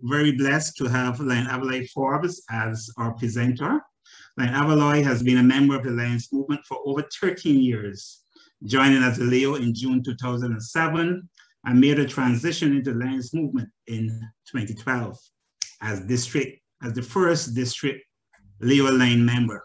very blessed to have Lion Avaloi Forbes as our presenter. Lion Avaloi has been a member of the Lions movement for over 13 years, joining as a Leo in June 2007 and made a transition into the Lions movement in 2012 as the first district Leo Lion member.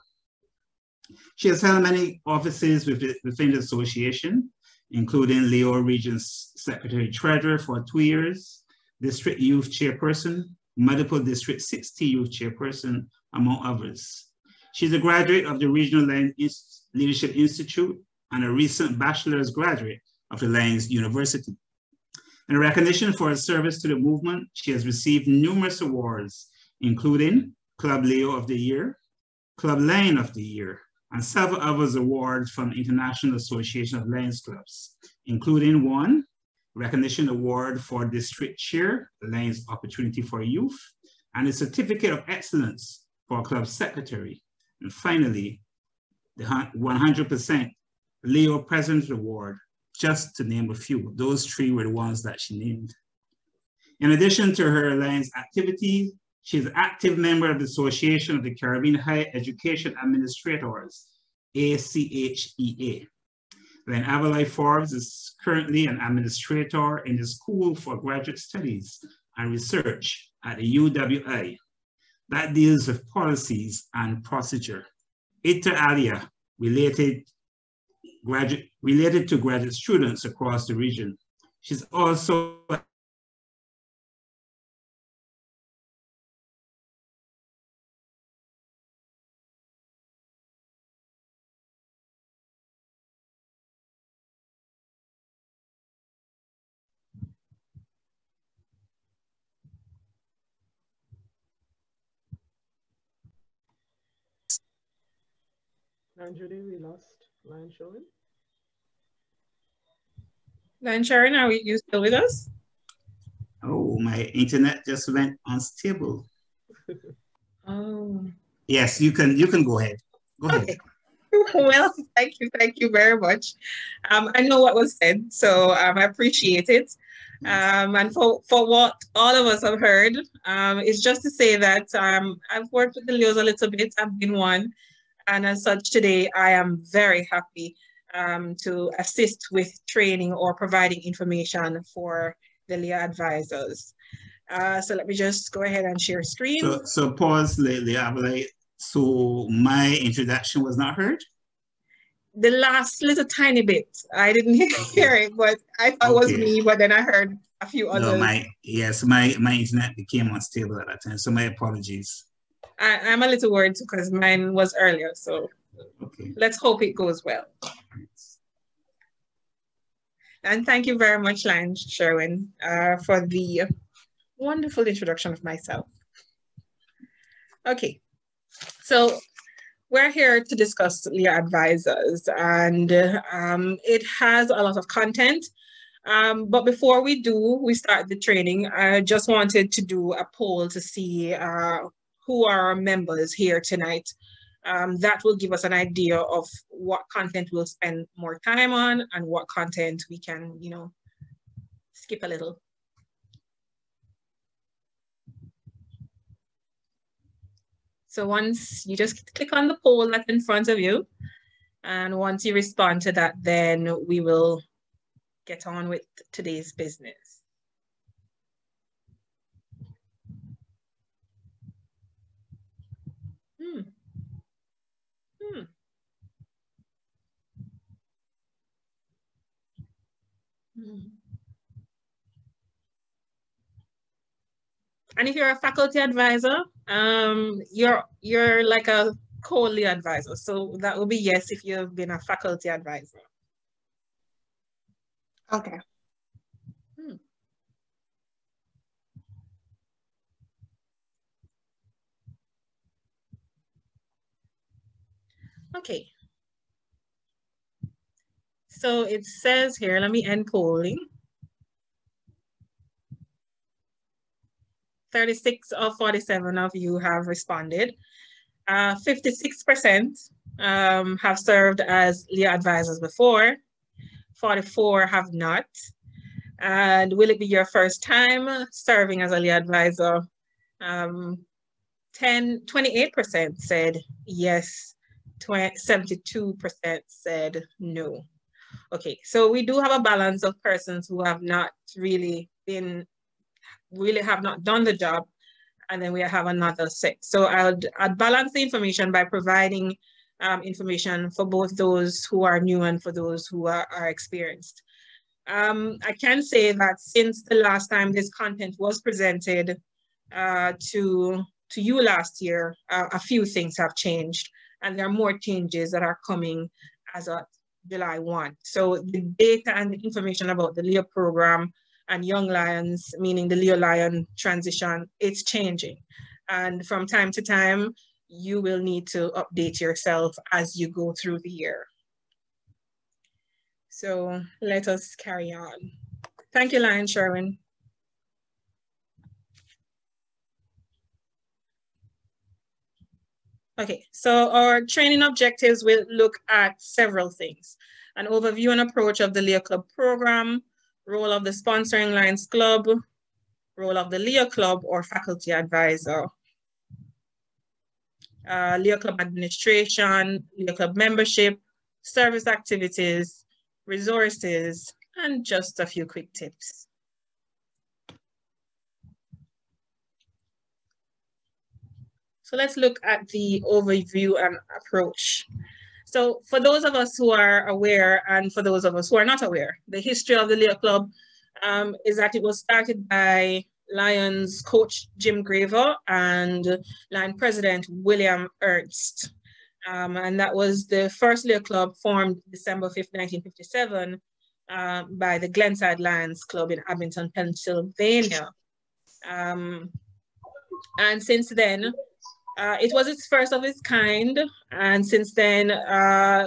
She has held many offices within the association, including Leo Region Secretary Treasurer for 2 years, District Youth Chairperson, multiple District 60 Youth Chairperson, among others. She's a graduate of the Regional Lions Leadership Institute and a recent bachelor's graduate of the Lions University. In recognition for her service to the movement, she has received numerous awards, including Club Leo of the Year, Club Lion of the Year, and several others awards from International Association of Lions Clubs, including one recognition award for District Chair, Lions Opportunity for Youth, and a Certificate of Excellence for Club Secretary. And finally, the 100% Leo President Award, just to name a few. Those three were the ones that she named. In addition to her Lions activity, she's an active member of the Association of the Caribbean Higher Education Administrators, ACHEA. Lion Avaloi Forbes is currently an administrator in the School for Graduate Studies and Research at the UWI that deals with policies and procedure, inter alia, related to graduate students across the region. She's also Judy, we lost Lion Sharon. Lion Sharon, are you still with us? Oh, my internet just went unstable. Oh. Yes, you can go ahead. Go ahead. Okay. Well, thank you very much. I know what was said, so I appreciate it. And for what all of us have heard, it's just to say that I've worked with the Leos a little bit. I've been one. And as such, today, I am very happy to assist with training or providing information for the Leo advisors. So let me just go ahead and share screen. So pause, Leah. So my introduction was not heard? The last little tiny bit. I didn't hear it, but I thought it was me, but then I heard a few others. No, my internet became unstable at that time, so my apologies. I'm a little worried because mine was earlier, so let's hope it goes well. And thank you very much, Lion Sherwin, for the wonderful introduction of myself. Okay, so we're here to discuss Leo advisors, and it has a lot of content. But before we start the training, I just wanted to do a poll to see who are our members here tonight. That will give us an idea of what content we'll spend more time on and what content we can, skip a little. So once you just click on the poll that's in front of you, and once you respond to that, then we will get on with today's business. And if you're a faculty advisor, you're like a co-Leo advisor. So that will be yes if you've been a faculty advisor. Okay. Okay. So it says here, let me end polling. 36 of 47 of you have responded. 56% have served as Leo advisors before. 44 have not. And will it be your first time serving as a Leo advisor? 28% said yes, 72% said no. Okay, so we do have a balance of persons who have not really have not done the job, and then we have another set. So I'd balance the information by providing information for both those who are new and for those who are experienced. I can say that since the last time this content was presented to you last year, a few things have changed, and there are more changes that are coming as of July 1. So the data and the information about the Leo program and Young Lions, meaning the Leo Lion transition, it's changing. And from time to time, you will need to update yourself as you go through the year. So let us carry on. Thank you, Lion Sherwin. Okay, so our training objectives will look at several things: an overview and approach of the Leo Club program, role of the sponsoring Lions Club, role of the Leo Club or faculty advisor, Leo Club administration, Leo Club membership, service activities, resources, and just a few quick tips. So let's look at the overview and approach. So for those of us who are aware, and for those of us who are not aware, the history of the Leo Club is that it was started by Lions coach Jim Graver and Lion president William Ernst. And that was the first Leo Club formed December 5th, 1957 by the Glenside Lions Club in Abington, Pennsylvania. And since then, it was its first of its kind, and since then, by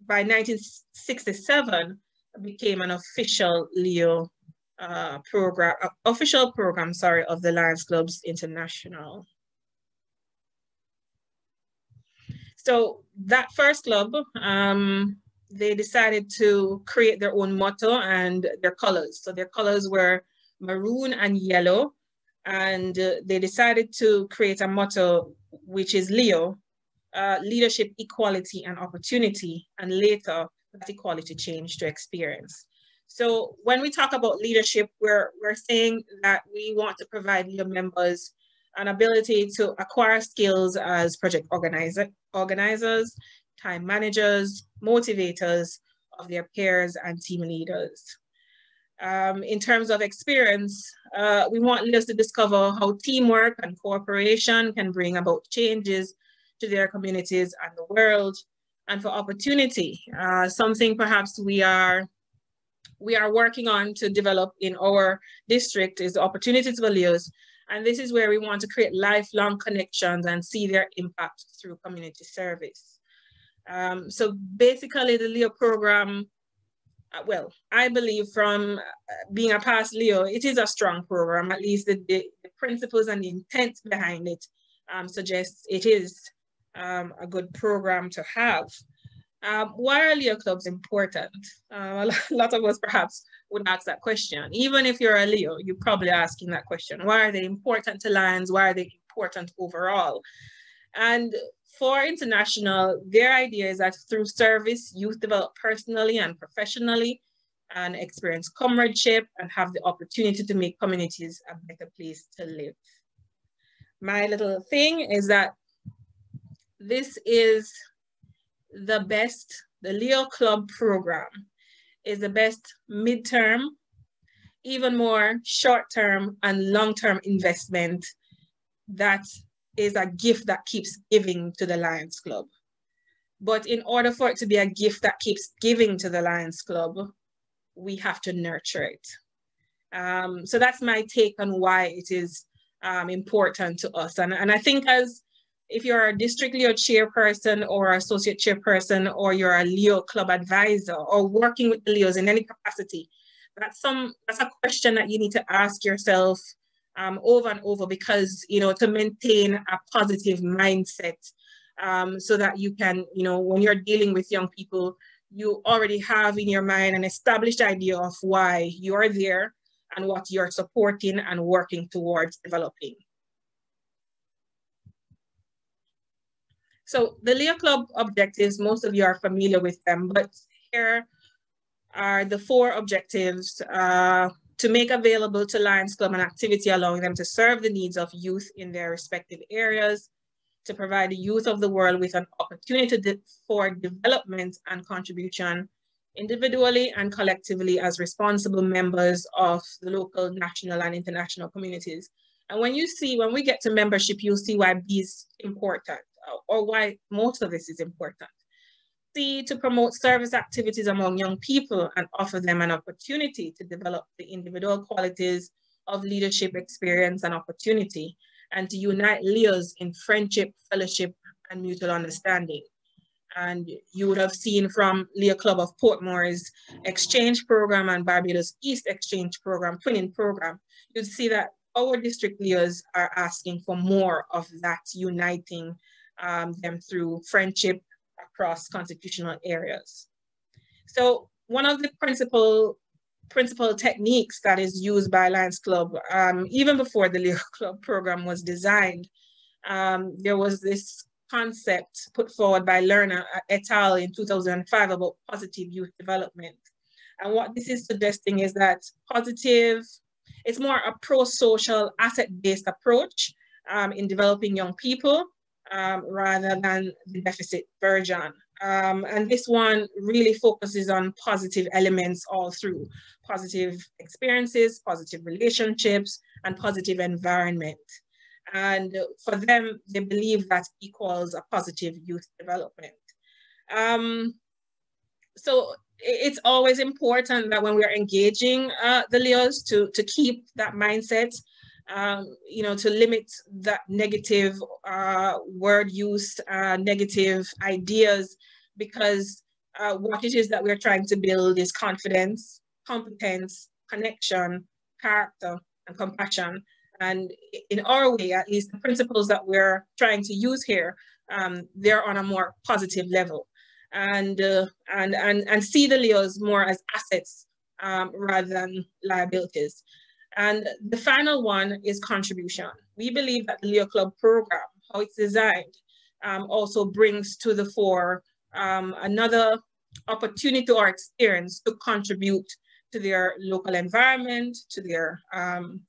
1967, it became an official Leo program of the Lions Clubs International. So that first club, they decided to create their own motto and their colors. So their colors were maroon and yellow. And they decided to create a motto, which is Leo, leadership, equality, and opportunity. And later, that equality changed to experience. So when we talk about leadership, we're saying that we want to provide Leo members an ability to acquire skills as project organizers, time managers, motivators of their peers, and team leaders. In terms of experience, we want leaders to discover how teamwork and cooperation can bring about changes to their communities and the world. And for opportunity, something perhaps we are working on to develop in our district is the opportunities for Leos. And this is where we want to create lifelong connections and see their impact through community service. So basically the Leo program, well, I believe from being a past Leo, it is a strong program. At least the principles and the intent behind it suggests it is a good program to have. Why are Leo clubs important? A lot of us perhaps would ask that question. Even if you're a Leo, you're probably asking that question. Why are they important to Lions? Why are they important overall? And for International, their idea is that through service, youth develop personally and professionally and experience comradeship and have the opportunity to make communities a better place to live. My little thing is that this is the best, the Leo Club program is the best midterm, even more short-term and long-term investment that is a gift that keeps giving to the Lions Club. But in order for it to be a gift that keeps giving to the Lions Club, we have to nurture it. So that's my take on why it is important to us. And I think if you're a district Leo chairperson or associate chairperson, or you're a Leo club advisor or working with the Leos in any capacity, that's a question that you need to ask yourself over and over, because, to maintain a positive mindset so that you can, when you're dealing with young people, you already have in your mind an established idea of why you're there and what you're supporting and working towards developing. So the Leo Club objectives, most of you are familiar with them, but here are the 4 objectives: to make available to Lions Club an activity allowing them to serve the needs of youth in their respective areas, to provide the youth of the world with an opportunity for development and contribution individually and collectively as responsible members of the local, national, and international communities. And when we get to membership, you'll see why B is important, or why most of this is important. C, to promote service activities among young people and offer them an opportunity to develop the individual qualities of leadership, experience, and opportunity, and to unite Leos in friendship, fellowship, and mutual understanding. And you would have seen from Leo Club of Portmore's exchange program and Barbados East exchange program, twinning program, you'd see that our district Leos are asking for more of that, uniting them through friendship across constitutional areas. So one of the principal techniques that is used by Lions Club, even before the Leo Club program was designed, there was this concept put forward by Lerner et al. In 2005 about positive youth development. And what this is suggesting is that positive, it's more a pro-social, asset-based approach in developing young people rather than the deficit version. And this one really focuses on positive elements all through: positive experiences, positive relationships, and positive environment. And for them, they believe that equals a positive youth development. So it's always important that when we're engaging the Leos to keep that mindset, to limit that negative word use, negative ideas, because what it is that we're trying to build is confidence, competence, connection, character, and compassion. And in our way, at least the principles that we're trying to use here, they're on a more positive level, and see the Leos more as assets rather than liabilities. And the final one is contribution. We believe that the Leo Club program, how it's designed, also brings to the fore another opportunity or experience to contribute to their local environment, to their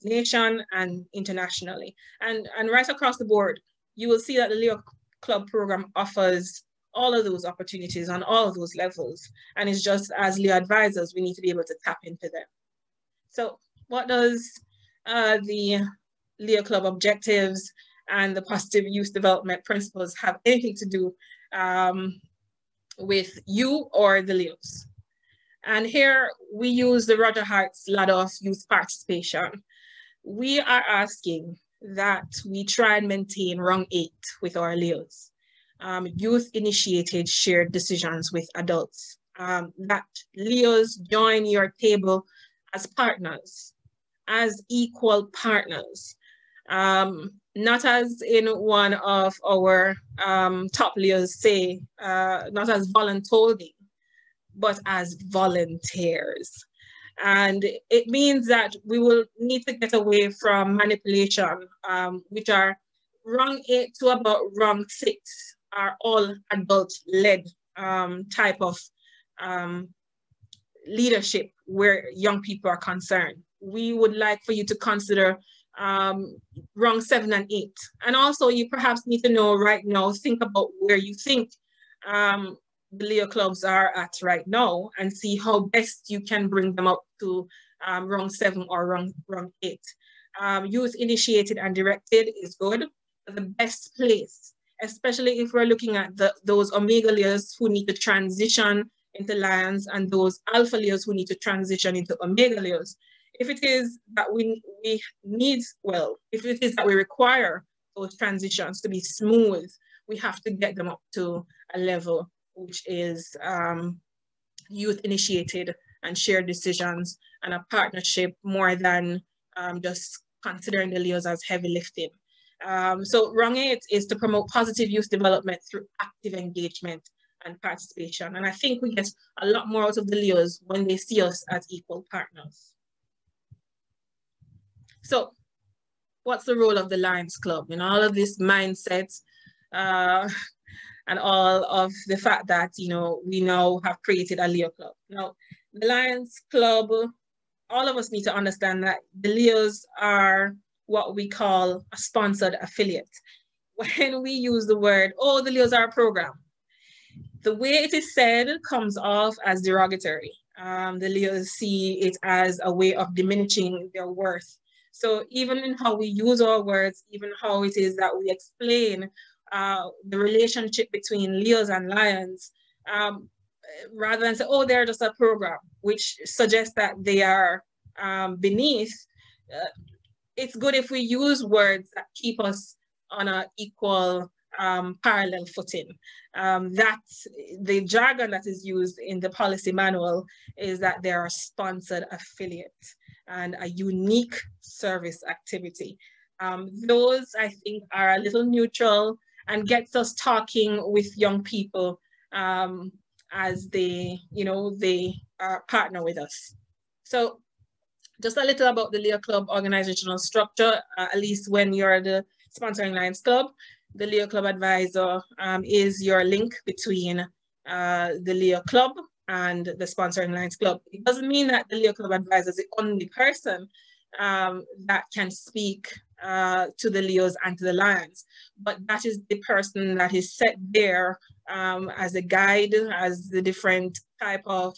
nation, and internationally. And right across the board, you will see that the Leo Club program offers all of those opportunities on all of those levels. And it's just, as Leo advisors, we need to be able to tap into them. So what does the Leo Club objectives and the positive youth development principles have anything to do with you or the Leos? And here we use the Roger Hart's ladder of youth participation. We are asking that we try and maintain rung 8 with our Leos. Youth-initiated shared decisions with adults. That Leos join your table as partners, as equal partners. Not as in one of our top Leos say, not as voluntolding, but as volunteers. And it means that we will need to get away from manipulation, which are rung 8 to about rung 6 are all adult-led type of leadership where young people are concerned. We would like for you to consider rung 7 and 8. And also you perhaps need to know right now, think about where you think the Leo clubs are at right now and see how best you can bring them up to rung 7 or rung 8. Youth initiated and directed is good. The best place, especially if we're looking at those Omega Leos who need to transition into Lions and those Alpha Leos who need to transition into Omega Leos. If it is that we require those transitions to be smooth, we have to get them up to a level which is youth initiated and shared decisions and a partnership more than just considering the Leos as heavy lifting. So rung 8 is to promote positive youth development through active engagement and participation. And I think we get a lot more out of the Leos when they see us as equal partners. So what's the role of the Lions Club in all of this mindset and all of the fact that, you know, we now have created a Leo Club? Now, the Lions Club, all of us need to understand that the Leos are what we call a sponsored affiliate. When we use the word, oh, the Leos are a program, the way it is said comes off as derogatory. The Leos see it as a way of diminishing their worth. So even in how we use our words, even how it is that we explain the relationship between Leos and Lions, rather than say, oh, they're just a program, which suggests that they are beneath, it's good if we use words that keep us on an equal parallel footing. That the jargon that is used in the policy manual is that they are a sponsored affiliate and a unique service activity. Those, I think, are a little neutral and gets us talking with young people as they, you know, they partner with us. So just a little about the Leo Club organizational structure, at least when you're the sponsoring Lions Club. The Leo Club advisor is your link between the Leo Club and the sponsoring Lions Club. It doesn't mean that the Leo Club advisor is the only person that can speak to the Leos and to the Lions, but that is the person that is set there as a guide, as the different type of,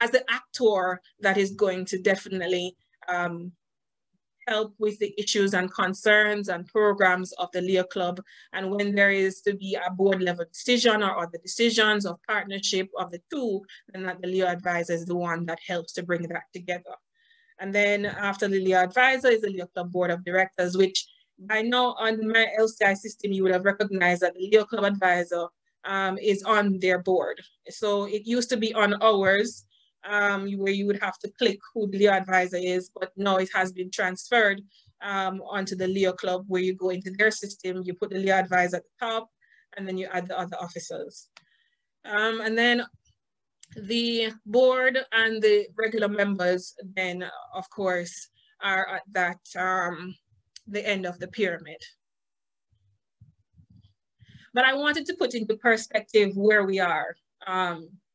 as the actor that is going to definitely help with the issues and concerns and programs of the Leo Club. And when there is to be a board level decision or other decisions of partnership of the two, then that the Leo advisor is the one that helps to bring that together. And then after the Leo advisor is the Leo Club board of directors, which by now on my LCI system, you would have recognized that the Leo Club advisor is on their board. So it used to be on ours, where you would have to click who the Leo advisor is, but now it has been transferred onto the Leo Club, where you go into their system, you put the Leo advisor at the top, and then you add the other officers. And then the board and the regular members then, of course, are at that, the end of the pyramid. But I wanted to put into perspective where we are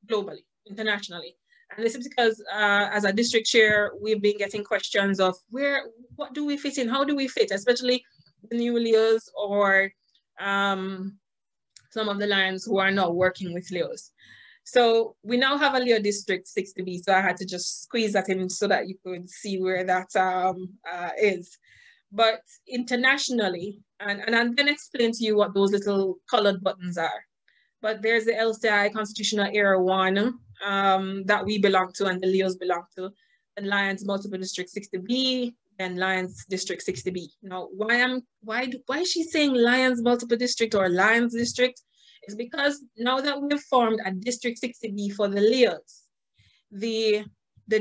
globally, internationally. And this is because as a district chair, we've been getting questions of what do we fit in? How do we fit, especially the new Leos or some of the Lions who are now working with Leos. So we now have a Leo District 60B, so I had to just squeeze that in so that you could see where that is. But internationally, and I'm going to explain to you what those little colored buttons are. But there's the LCI Constitutional Era 1 that we belong to and the Leos belong to, and Lions Multiple District 60B, and Lions District 60B. Now, why is she saying Lions Multiple District or Lions District? It's because now that we've formed a District 60B for the Leos, the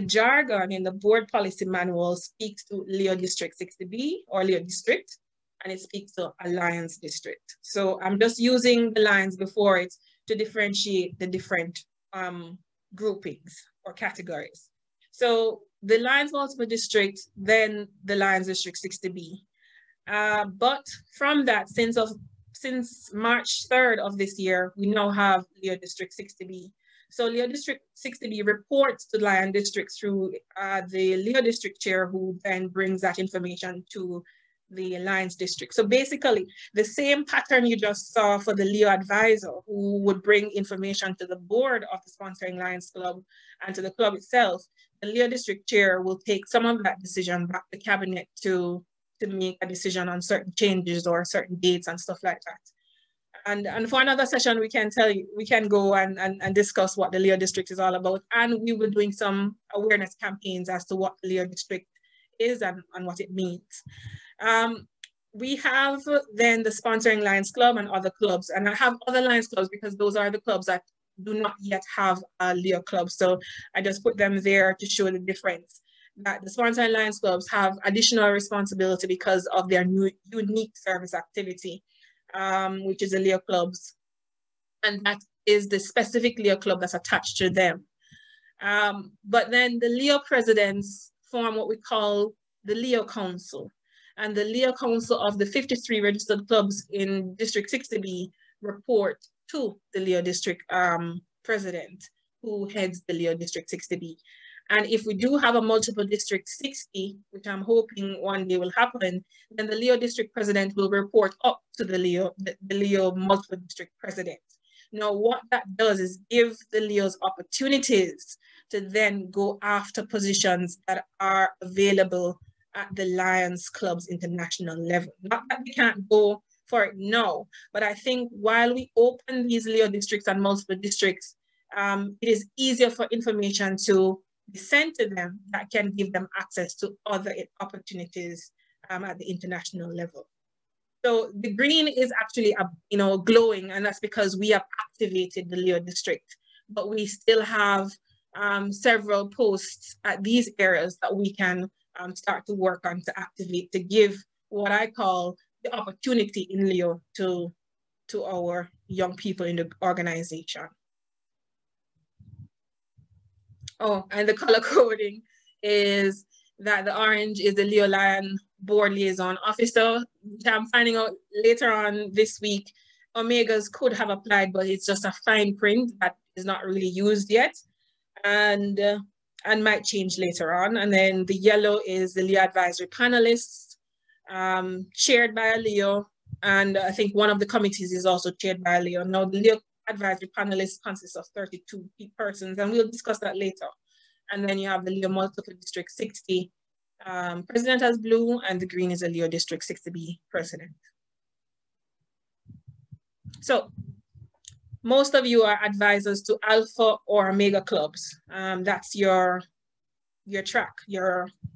jargon in the board policy manual speaks to Leo District 60B or Leo District, and it speaks to a Lions District. So I'm just using the lines before it to differentiate the different groupings or categories. So the Lions Multiple District, then the Lions District 60B. But from that, since March 3rd of this year, we now have Leo District 60B. So Leo District 60B reports to Lion District through the Leo District chair, who then brings that information to the Lions District. So basically, the same pattern you just saw for the Leo advisor, who would bring information to the board of the sponsoring Lions Club and to the club itself, the Leo District chair will take some of that decision back to cabinet to make a decision on certain changes or certain dates and stuff like that. And for another session, we can go and discuss what the Leo District is all about. And we were doing some awareness campaigns as to what the Leo District is and what it means. We have then the sponsoring Lions Club and other clubs. And I have other Lions Clubs because those are the clubs that do not yet have a Leo Club. So I just put them there to show the difference. That the sponsoring Lions Clubs have additional responsibility because of their unique service activity, which is the Leo Clubs. And that is the specific Leo club that's attached to them. But then the Leo presidents form what we call the Leo Council. And the Leo Council of the 53 registered clubs in District 60B report to the Leo District president, who heads the Leo District 60B. And if we do have a multiple District 60, which I'm hoping one day will happen, then the Leo District president will report up to the Leo multiple district president. Now, what that does is give the Leos opportunities to then go after positions that are available at the Lions Club's international level. Not that we can't go for it now, but I think while we open these Leo districts and multiple districts, it is easier for information to be sent to them that can give them access to other opportunities at the international level. So the green is actually, glowing, and that's because we have activated the Leo district, but we still have several posts at these areas that we can start to work on to activate, to give what I call the opportunity in Leo to our young people in the organization. Oh, and the color coding is that the orange is the Leo Lion Board Liaison Officer, which I'm finding out later on this week. Omegas could have applied, but it's just a fine print that is not really used yet, and might change later on. And then the yellow is the Leo Advisory Panelists, chaired by a Leo, and I think one of the committees is also chaired by a Leo. Now, the Leo Advisory Panelists consists of 32 persons, and we'll discuss that later. And then you have the Leo Multiple District 60 president as blue, and the green is a Leo District 60B president. So most of you are advisors to Alpha or Omega clubs. That's your track,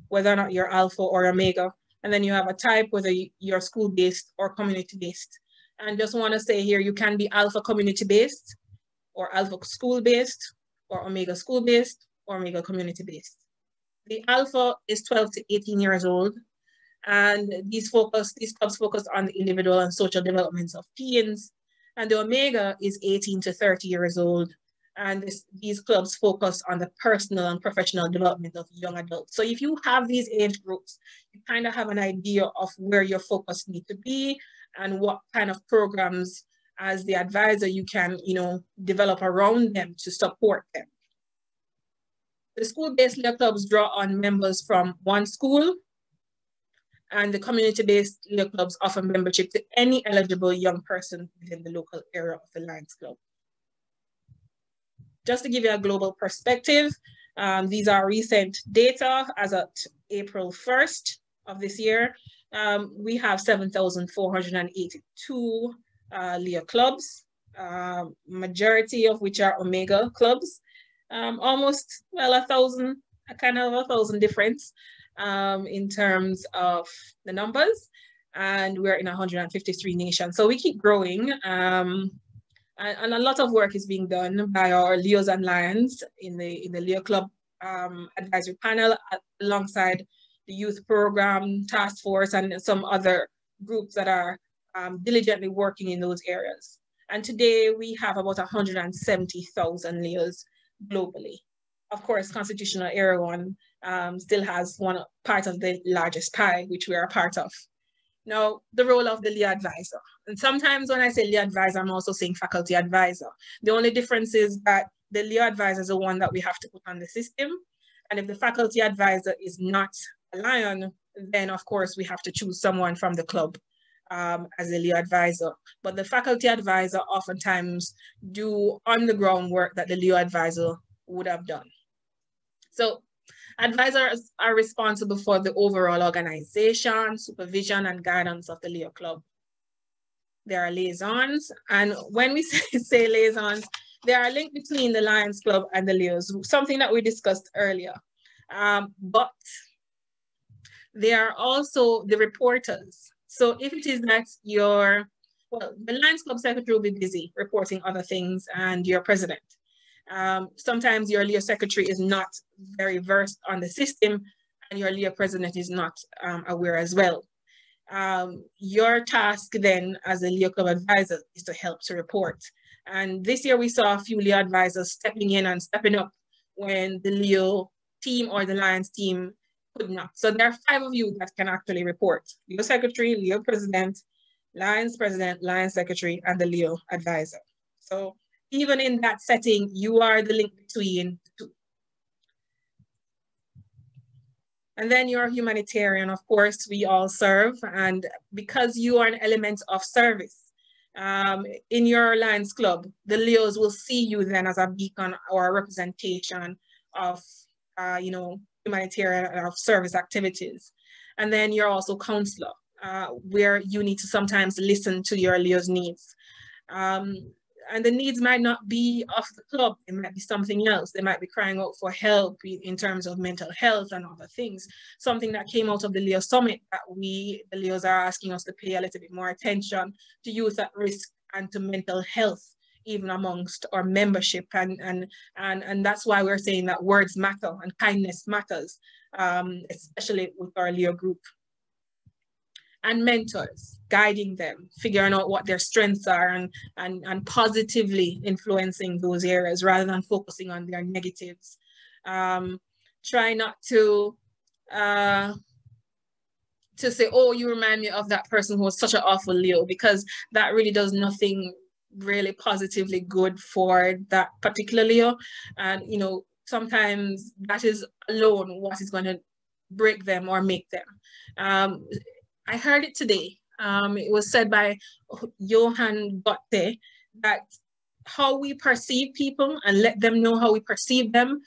whether or not you're Alpha or Omega. And then you have a type, whether you're school-based or community-based. And just want to say here, you can be Alpha community-based, or Alpha school-based, or Omega school-based, or Omega community-based. The Alpha is 12 to 18 years old, and these clubs focus on the individual and social development of teens. And the Omega is 18 to 30 years old, and these clubs focus on the personal and professional development of young adults. So if you have these age groups, you kind of have an idea of where your focus needs to be and what kind of programs as the advisor you can, develop around them to support them. The school-based Leo clubs draw on members from one school, and the community-based Leo clubs offer membership to any eligible young person within the local area of the Lions Club. Just to give you a global perspective, these are recent data as of April 1st of this year. We have 7,482 Leo clubs, majority of which are Omega clubs. Almost, well, 1,000, kind of 1,000 difference in terms of the numbers, and we're in 153 nations. So we keep growing, and a lot of work is being done by our Leos and Lions in the Leo Club advisory panel, alongside the youth program, task force, and some other groups that are diligently working in those areas. And today we have about 170,000 Leos globally. Of course, Constitutional Area 1 still has one part of the largest pie, which we are a part of. Now, the role of the Leo advisor. And sometimes when I say Leo advisor, I'm also saying faculty advisor. The only difference is that the Leo advisor is the one that we have to put on the system. And if the faculty advisor is not a Lion, then of course we have to choose someone from the club as a Leo advisor. But the faculty advisor oftentimes do on the ground work that the Leo advisor would have done. So advisors are responsible for the overall organization, supervision, and guidance of the Leo Club. There are liaisons, and when we say liaisons, there are a link between the Lions Club and the Leos, something that we discussed earlier. But there are also the reporters. So if it is that the Lions Club secretary will be busy reporting other things, and your president. Sometimes your Leo secretary is not very versed on the system, and your Leo president is not aware as well. your task then as a Leo Club advisor is to help to report. And this year we saw a few Leo advisors stepping in and stepping up when the Leo team or the Lions team could not. So there are 5 of you that can actually report: Leo Secretary, Leo President, Lions Secretary, and the Leo advisor. So even in that setting, you are the link between the two. And then you're a humanitarian, of course, we all serve. And because you are an element of service in your Lions Club, the Leos will see you then as a beacon or a representation of, you know, humanitarian of service activities. And then you're also counselor, where you need to sometimes listen to your Leo's needs. And the needs might not be of the club, it might be something else. They might be crying out for help in terms of mental health and other things. Something that came out of the Leo Summit that we, the Leos, are asking us to pay a little bit more attention to youth at risk and to mental health, even amongst our membership. And that's why we're saying that words matter and kindness matters, especially with our Leo group. And mentors, guiding them, figuring out what their strengths are and positively influencing those areas rather than focusing on their negatives. Try not to say, oh, you remind me of that person who was such an awful Leo, because that really does nothing really positively good for that particular Leo. And, you know, sometimes that is alone what is going to break them or make them. I heard it today. It was said by Johann Goethe that how we perceive people and let them know how we perceive them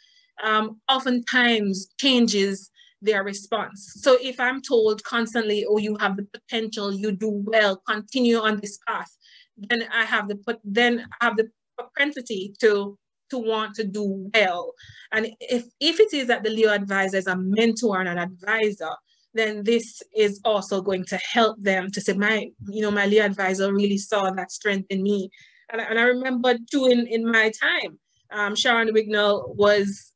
oftentimes changes their response. So if I'm told constantly, oh, you have the potential, you do well, continue on this path, then I have the propensity to want to do well. And if it is that the Leo advisor is a mentor and an advisor, then this is also going to help them to say, my Leo advisor really saw that strength in me. And I remember too in my time, Sharon Wignall was,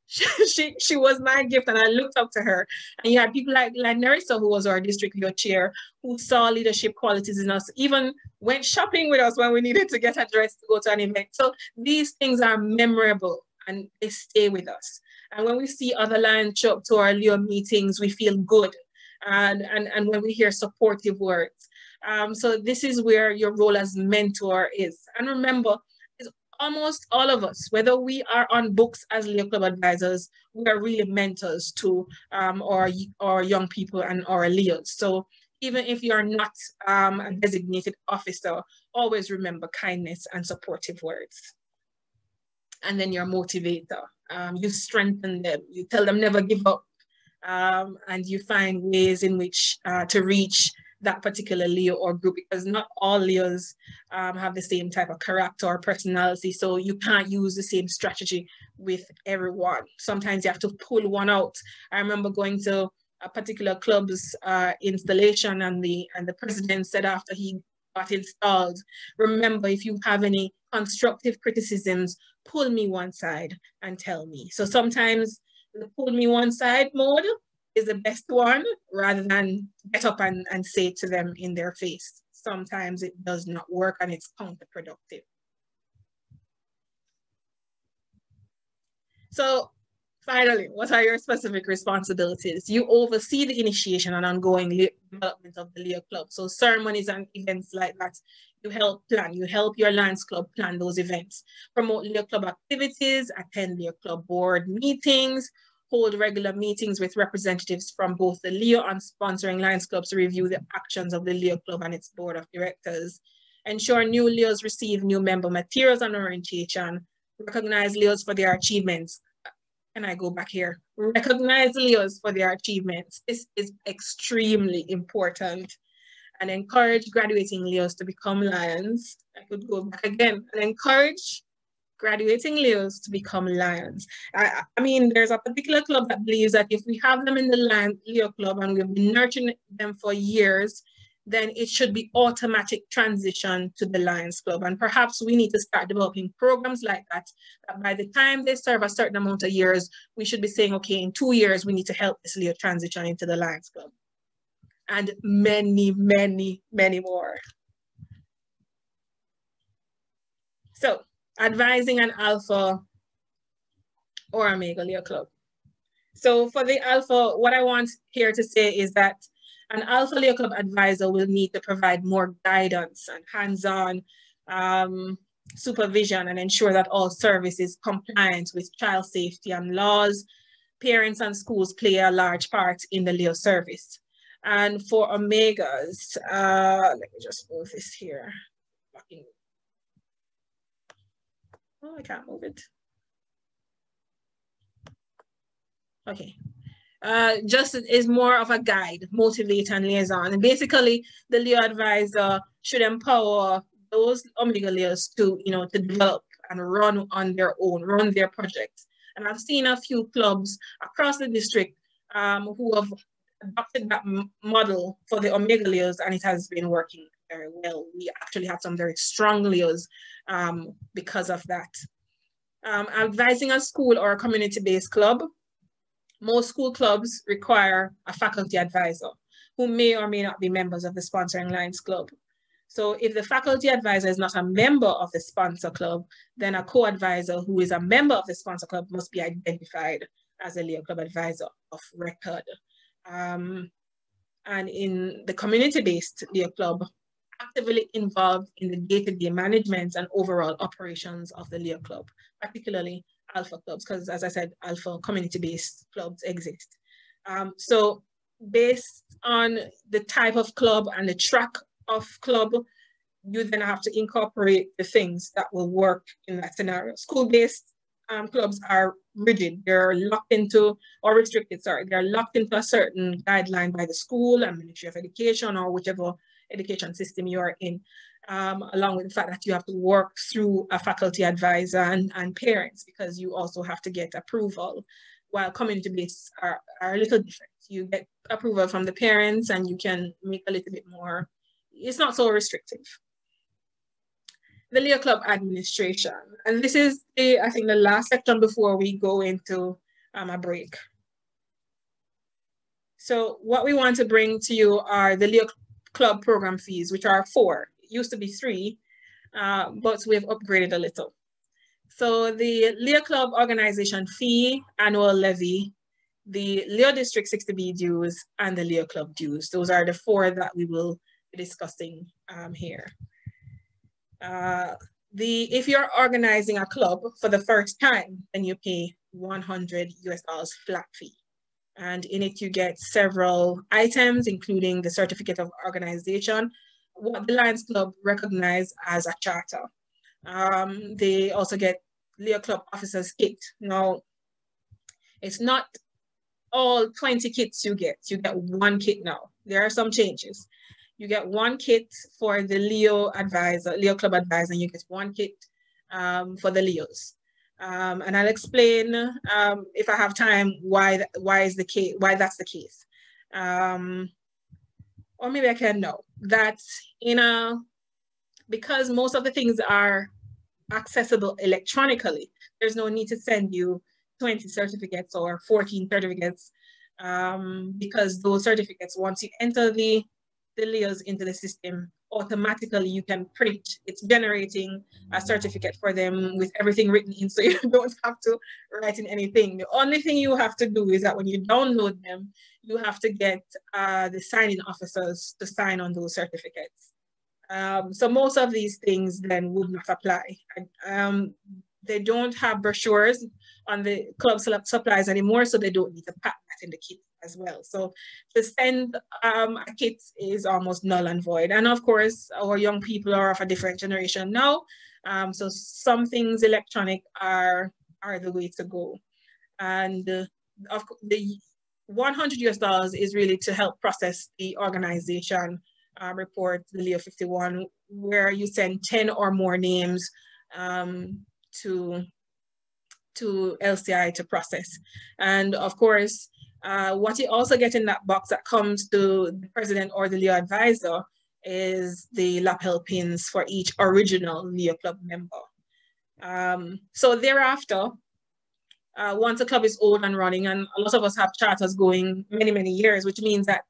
she was my gift, and I looked up to her. And you had people like Nerissa, who was our district Leo chair, who saw leadership qualities in us, even went shopping with us when we needed to get a dress to go to an event. So these things are memorable and they stay with us. And when we see other Lions show up to our Leo meetings, we feel good. And when we hear supportive words. So this is where your role as mentor is. And remember, it's almost all of us, whether we are on books as Leo Club advisors, we are really mentors to our young people and our Leos. So even if you're not a designated officer, always remember kindness and supportive words. And then your motivator. You strengthen them, you tell them never give up, and you find ways in which to reach that particular Leo or group, because not all Leos have the same type of character or personality, so you can't use the same strategy with everyone. Sometimes you have to pull one out. I remember going to a particular club's installation, and the president said after he got installed, remember, if you have any constructive criticisms, pull me one side and tell me. So sometimes the pull me one side mode is the best one, rather than get up and say it to them in their face. Sometimes it does not work and it's counterproductive. So finally, what are your specific responsibilities? You oversee the initiation and ongoing development of the Leo Club. So ceremonies and events like that, you help plan, you help your Lions Club plan those events, promote Leo Club activities, attend Leo Club board meetings, hold regular meetings with representatives from both the Leo and sponsoring Lions Clubs to review the actions of the Leo Club and its board of directors, ensure new Leos receive new member materials and orientation, recognize Leos for their achievements. Can I go back here? Recognize Leos for their achievements. This is extremely important. And encourage graduating Leos to become Lions. I could go back again. And encourage graduating Leos to become Lions. I mean, there's a particular club that believes that if we have them in the Leo Club and we've been nurturing them for years, then it should be automatic transition to the Lions Club. And perhaps we need to start developing programs like that, that by the time they serve a certain amount of years, we should be saying, okay, in 2 years, we need to help this Leo transition into the Lions Club. and many, many, many more. So, advising an Alpha or Omega Leo Club. So for the Alpha, what I want here to say is that an Alpha Leo Club advisor will need to provide more guidance and hands-on supervision and ensure that all service is compliant with child safety and laws. Parents and schools play a large part in the Leo service. And for Omegas, let me just move this here. Oh, I can't move it. Okay. Just is more of a guide, motivate, and liaison. And basically, the Leo advisor should empower those Omega Leos to, to develop and run on their own, run their projects. And I've seen a few clubs across the district who have adopted that model for the Omega Leos, and it has been working very well. We actually have some very strong Leos because of that. Advising a school or a community-based club. Most school clubs require a faculty advisor who may or may not be members of the Sponsoring Lions Club. So if the faculty advisor is not a member of the sponsor club, then a co-advisor who is a member of the sponsor club must be identified as a Leo Club advisor of record. And in the community-based Leo Club, actively involved in the day-to-day management and overall operations of the Leo Club, particularly Alpha clubs, because as I said, Alpha community-based clubs exist. So based on the type of club and the track of club, you then have to incorporate the things that will work in that scenario. School-based clubs are rigid. They're locked into, or restricted, sorry, they're locked into a certain guideline by the school and Ministry of Education or whichever education system you are in, along with the fact that you have to work through a faculty advisor and parents, because you also have to get approval, while community-based are a little different. You get approval from the parents and you can make a little bit more, it's not so restrictive. The Leo Club administration, and this is I think the last section before we go into a break. So what we want to bring to you are the Leo Club program fees, which are 4. It used to be 3, but we've upgraded a little. So the Leo Club organization fee, annual levy, the Leo District 60B dues, and the Leo Club dues. Those are the 4 that we will be discussing here. If you're organizing a club for the first time, then you pay $100 flat fee. And in it, you get several items, including the certificate of organization, what the Lions Club recognized as a charter. They also get Leo Club officers kit. Now, it's not all 20 kits you get 1 kit now. There are some changes. You get 1 kit for the Leo Club advisor, and you get 1 kit for the Leos. And I'll explain if I have time why that's the case. Or maybe I can know that because most of the things are accessible electronically, there's no need to send you 20 certificates or 14 certificates, because those certificates, once you enter the Leos into the system, automatically you can print. It's generating a certificate for them with everything written in, so you don't have to write in anything. The only thing you have to do is that when you download them, you have to get the signing officers to sign on those certificates. So most of these things then would not apply. They don't have brochures on the club supplies anymore, so they don't need to pack that in the kit as well. So to send a kit is almost null and void. And of course, our young people are of a different generation now. So some things electronic are the way to go. And of course, the $100 is really to help process the organization report, the Leo 51, where you send 10 or more names to LCI to process. And of course, what you also get in that box that comes to the president or the Leo advisor is the lapel pins for each original Leo Club member. So thereafter, once a club is old and running, and a lot of us have charters going many, many years, which means that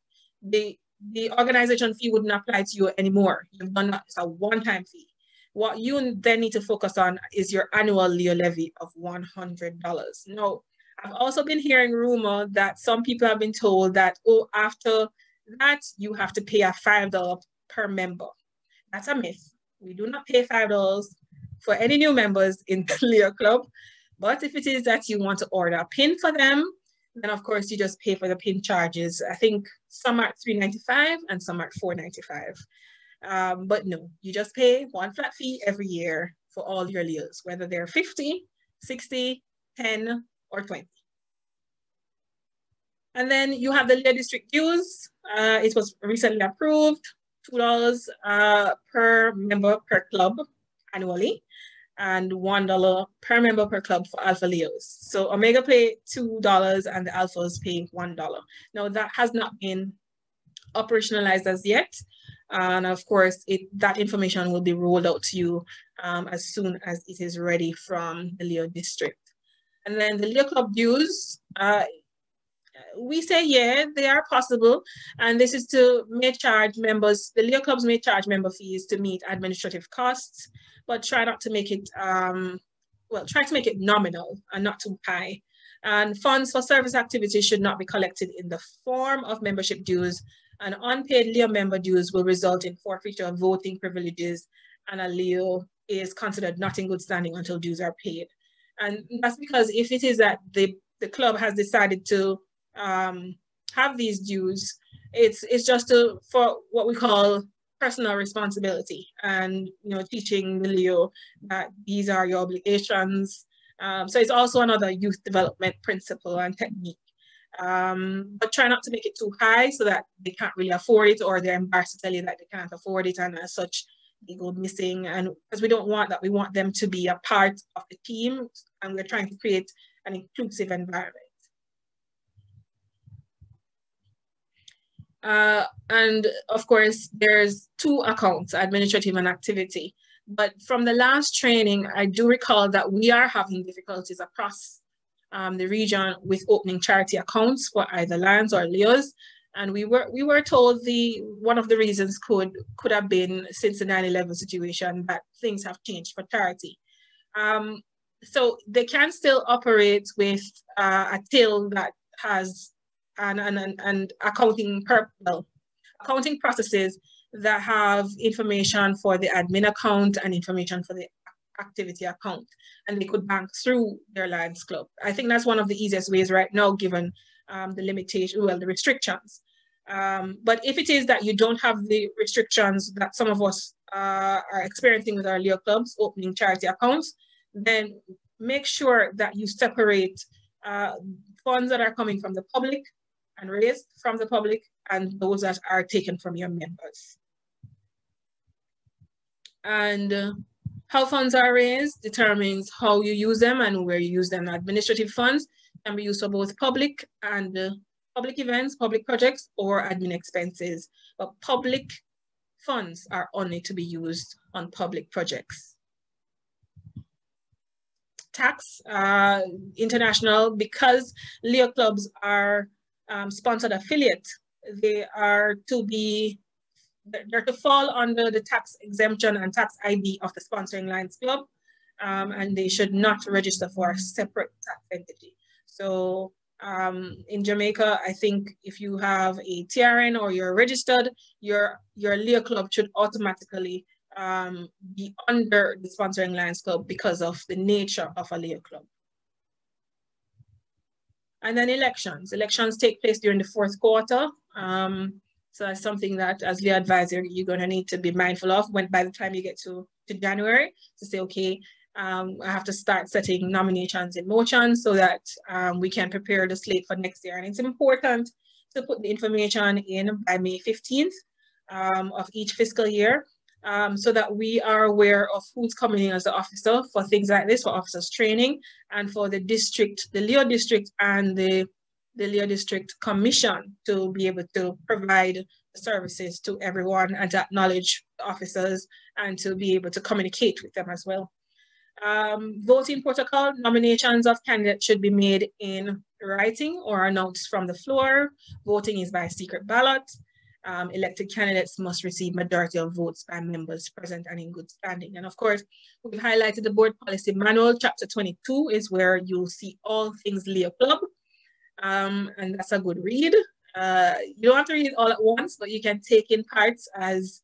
the the organization fee wouldn't apply to you anymore. You've done that. It's a one-time fee. What you then need to focus on is your annual Leo levy of $100. Now, I've also been hearing rumor that some people have been told that, oh, after that, you have to pay a $5 per member. That's a myth. We do not pay $5 for any new members in the Leo Club. But if it is that you want to order a pin for them, then of course you just pay for the pin charges. I think some are at $3.95 and some are at $4.95. But no, you just pay one flat fee every year for all your Leos, whether they're 50, 60, 10, or 20. And then you have the Leo district dues. It was recently approved, $2 per member per club annually, and $1 per member per club for Alpha Leos. So Omega pay $2 and the Alphas pay $1. Now that has not been operationalized as yet. And of course, that information will be rolled out to you as soon as it is ready from the Leo district. And then the Leo Club dues, we say, yeah, they are possible. And this is to may charge members, the Leo Clubs may charge member fees to meet administrative costs, but try not to make it, try to make it nominal and not too high. And funds for service activities should not be collected in the form of membership dues, and unpaid Leo member dues will result in forfeiture of voting privileges, and a Leo is considered not in good standing until dues are paid. And that's because if it is that the club has decided to have these dues, it's just for what we call personal responsibility, and teaching the Leo that these are your obligations. So it's also another youth development principle and technique. But try not to make it too high so that they can't really afford it, or they're embarrassed to tell you that they can't afford it, and as such they go missing. And because we don't want that, we want them to be a part of the team, and we're trying to create an inclusive environment. And of course, there's two accounts, administrative and activity. But from the last training, I do recall that we are having difficulties across the region with opening charity accounts for either Lions or Leos. And we were told one of the reasons could have been, since the 9/11 situation, that things have changed for charity. So they can still operate with a till that has and accounting processes that have information for the admin account and information for the activity account, and they could bank through their Lions Club. I think that's one of the easiest ways right now, given the limitation, the restrictions. But if it is that you don't have the restrictions that some of us are experiencing with our Leo clubs opening charity accounts, then make sure that you separate funds that are coming from the public and raised from the public, and those that are taken from your members. And how funds are raised determines how you use them and where you use them. Administrative funds can be used for both public and public events, public projects, or admin expenses. But public funds are only to be used on public projects. Tax, international, because Leo clubs are sponsored affiliate, they're to fall under the tax exemption and tax ID of the sponsoring Lions Club, and they should not register for a separate tax entity. So in Jamaica, I think if you have a TRN or you're registered, your Leo club should automatically be under the sponsoring Lions Club because of the nature of a Leo club. And then elections. Elections take place during the fourth quarter. So that's something that, as Leo advisor, you're going to need to be mindful of by the time you get to January, to say, okay, I have to start setting nominations in motion so that we can prepare the slate for next year. And it's important to put the information in by May 15th of each fiscal year, so that we are aware of who's coming in as the officer for things like this, for officers training, and for the district, the Leo district and the Leo District Commission to be able to provide services to everyone and to acknowledge the officers and to be able to communicate with them as well. Voting protocol, nominations of candidates should be made in writing or announced from the floor. Voting is by secret ballot. elected candidates must receive majority of votes by members present and in good standing. And of course, we've highlighted the board policy manual. Chapter 22 is where you'll see all things Leo Club. And that's a good read. You don't have to read it all at once, but you can take in parts as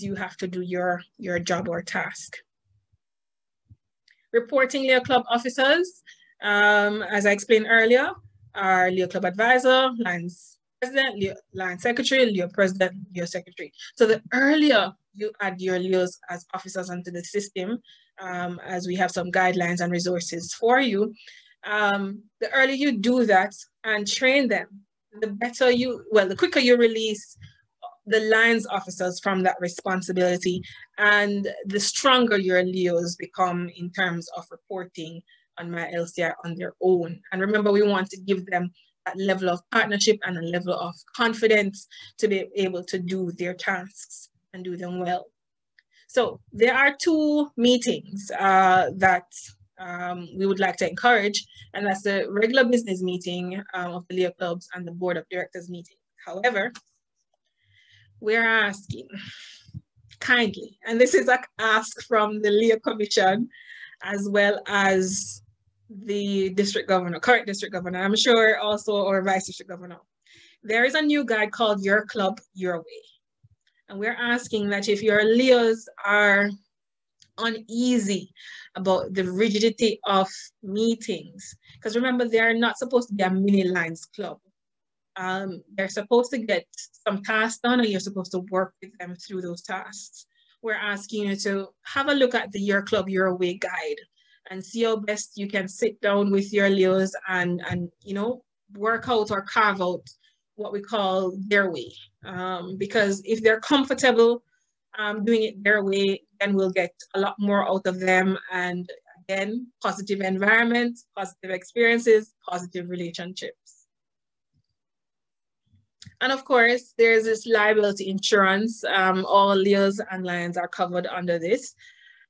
you have to do your job or task. Reporting Leo Club officers, as I explained earlier, are Leo Club advisor, Lions president, Leo, Lion secretary, Leo president, Leo secretary. So the earlier you add your Leos as officers onto the system, as we have some guidelines and resources for you, the earlier you do that and train them, the better the quicker you release the Lions officers from that responsibility, and the stronger your Leos become in terms of reporting on my LCR on their own. And remember, we want to give them that level of partnership and a level of confidence to be able to do their tasks and do them well. So there are 2 meetings that we would like to encourage, and that's the regular business meeting of the Leo Clubs and the Board of Directors meeting. However, we're asking kindly, and this is an ask from the Leo Commission as well as the district governor, current district governor, I'm sure also our vice district governor. There is a new guide called Your Club, Your Way. And we're asking that if your Leos are uneasy about the rigidity of meetings, because remember, they are not supposed to be a mini Lions club. They're supposed to get some tasks done, and you're supposed to work with them through those tasks. We're asking you to have a look at the Your Club, Your Way guide and see how best you can sit down with your Leos and you know, work out or carve out what we call their way. Because if they're comfortable doing it their way, then we'll get a lot more out of them. And again, positive environment, positive experiences, positive relationships. And of course, there's this liability insurance. All Leos and Lions are covered under this.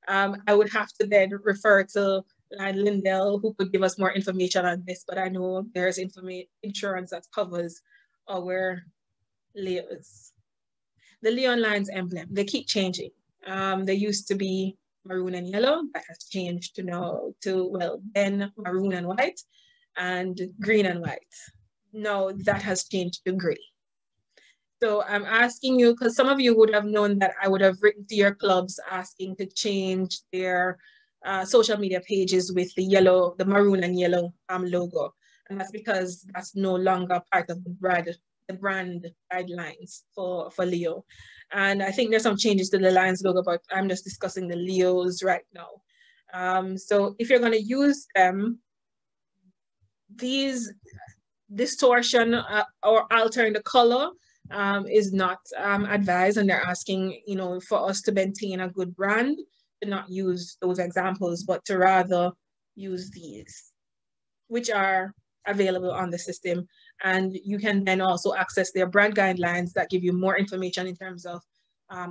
I would have to then refer to Lion Lindell, who could give us more information on this, but I know there's insurance that covers our Leos. The Leo and Lions emblem, they keep changing. They used to be maroon and yellow, that has changed to now then maroon and white, and green and white. No, that has changed to gray. So I'm asking you, because some of you would have known that I would have written to your clubs asking to change their social media pages with the maroon and yellow logo. And that's because that's no longer part of the brand guidelines for Leo. And I think there's some changes to the Lions logo, but I'm just discussing the Leos right now. So if you're going to use them, these distortion or altering the color is not advised, and they're asking, you know, for us to maintain a good brand, to not use those examples, but to rather use these, which are available on the system. And you can then also access their brand guidelines that give you more information in terms of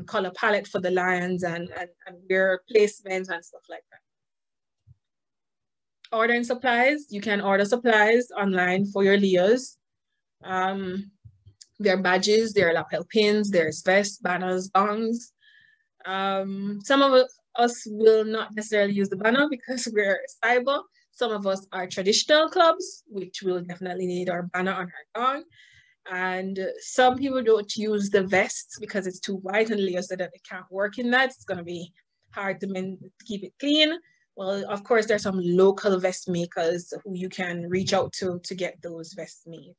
color palette for the Lions and their placements and stuff like that. Ordering supplies, you can order supplies online for your Leos. Their badges, their lapel pins, their vests, banners, bongs. Some of us will not necessarily use the banner because we're cyber. Some of us are traditional clubs, which will definitely need our banner on our gong. And some people don't use the vests because it's too white, and Leo said that they can't work in that. It's going to be hard to keep it clean. Well, of course, there's some local vest makers who you can reach out to get those vests made.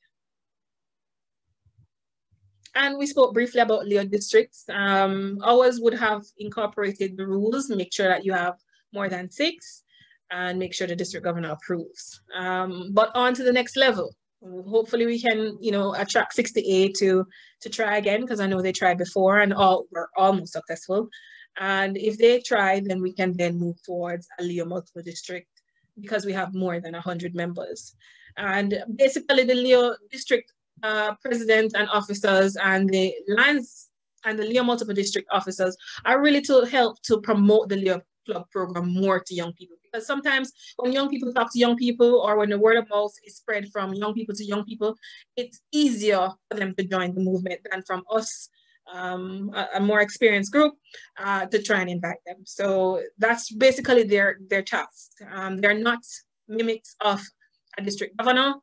And we spoke briefly about Leo districts. Ours would have incorporated the rules, make sure that you have more than 6, and make sure the district governor approves. But on to the next level. Hopefully we can, you know, attract 68 to try again, because I know they tried before and were almost successful. And if they try, then we can then move towards a Leo multiple district, because we have more than 100 members. And basically the Leo district president and officers and the Lions and the Leo multiple district officers are really to help to promote the Leo Club program more to young people. Because sometimes when young people talk to young people, or when the word of mouth is spread from young people to young people, it's easier for them to join the movement than from us, a more experienced group, to try and invite them. So that's basically their task. They're not mimics of a district governor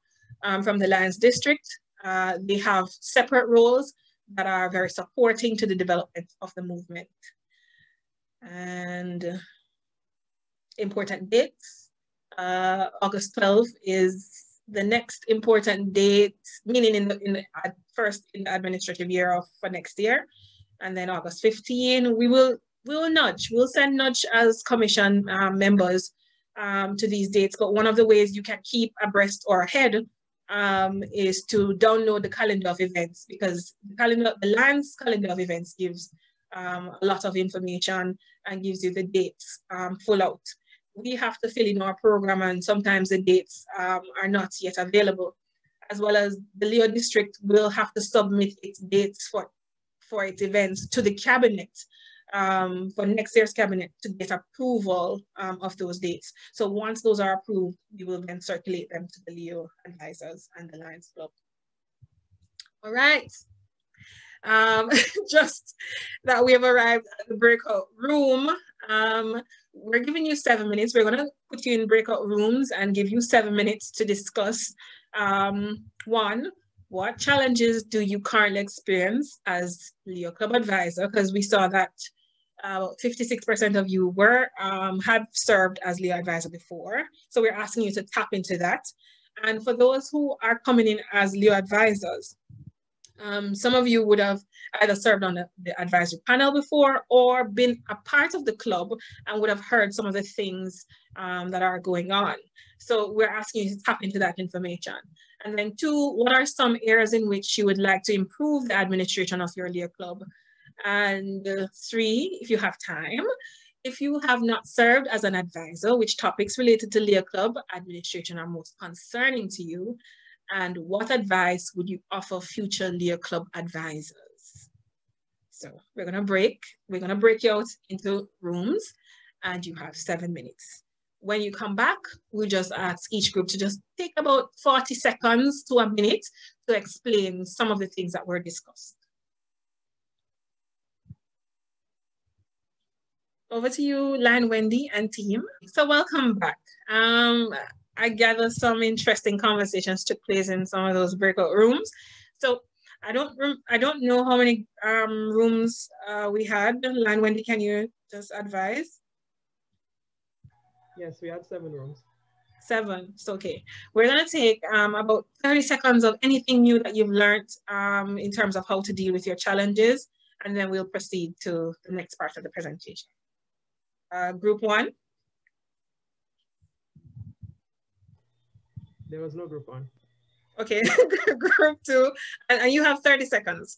from the Lions district. They have separate roles that are very supporting to the development of the movement. And important dates. August 12th is the next important date, meaning in the administrative year for next year. And then August 15, we'll send nudge as commission members to these dates. But one of the ways you can keep abreast or ahead is to download the calendar of events, because the Lions calendar of events gives a lot of information and gives you the dates full out. We have to fill in our program, and sometimes the dates are not yet available, as well as the Leo district will have to submit its dates for its events to the cabinet, for next year's cabinet, to get approval of those dates. So once those are approved, we will then circulate them to the Leo advisors and the Lions Club. All right. Just that we have arrived at the breakout room. We're giving you 7 minutes. We're going to put you in breakout rooms and give you 7 minutes to discuss. One, what challenges do you currently experience as Leo Club advisor? Because we saw that 56% of you had served as Leo advisor before. So we're asking you to tap into that. And for those who are coming in as Leo advisors, some of you would have either served on the advisory panel before or been a part of the club and would have heard some of the things that are going on. So we're asking you to tap into that information. And then two, what are some areas in which you would like to improve the administration of your Leo Club? And three, if you have time, if you have not served as an advisor, which topics related to Leo Club administration are most concerning to you? And what advice would you offer future Leo Club advisors? So we're gonna break you out into rooms, and you have 7 minutes. When you come back, we'll just ask each group to just take about 40 seconds to a minute to explain some of the things that were discussed. Over to you, Lion Wendy and team. So welcome back. I gather some interesting conversations took place in some of those breakout rooms. So I don't know how many rooms we had. Lion Wendy, can you just advise? Yes, we had 7 rooms. 7, it's okay. We're gonna take about 30 seconds of anything new that you've learned in terms of how to deal with your challenges, and then we'll proceed to the next part of the presentation. Group 1. There was no group 1. Okay, group 2, and you have 30 seconds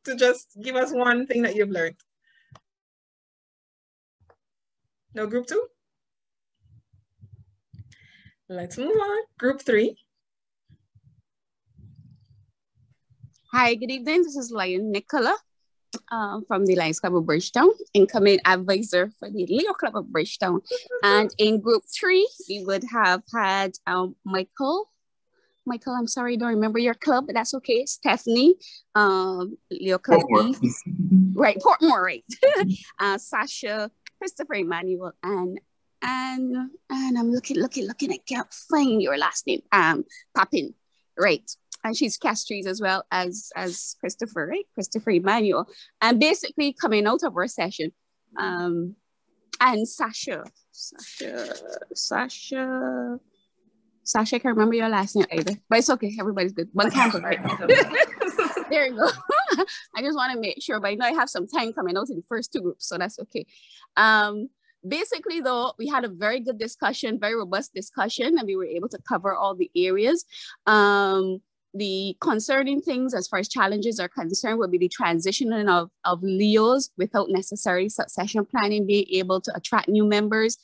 to just give us one thing that you've learned. No group 2? Let's move on. Group 3. Hi, good evening. This is Lion Nicola from the Lions Club of Bridgetown, incoming advisor for the Leo Club of Bridgetown. And in group 3, we would have had Michael, I'm sorry, I don't remember your club, but that's okay. Stephanie, Leo Club East. Right, Portmore, right. Sasha, Christopher Emmanuel, and I'm looking, I can't find your last name. Papin, right. And she's Castries as well as Christopher, right? Christopher Emmanuel. And basically coming out of our session, and Sasha, I can't remember your last name either, but it's okay, everybody's good. One Campbell, right? There you go. I just want to make sure, but I know I have some time coming out in the first 2 groups, so that's okay. Basically, though, we had a very good discussion, very robust discussion, and we were able to cover all the areas. The concerning things as far as challenges are concerned would be the transitioning of Leos without necessary succession planning, being able to attract new members,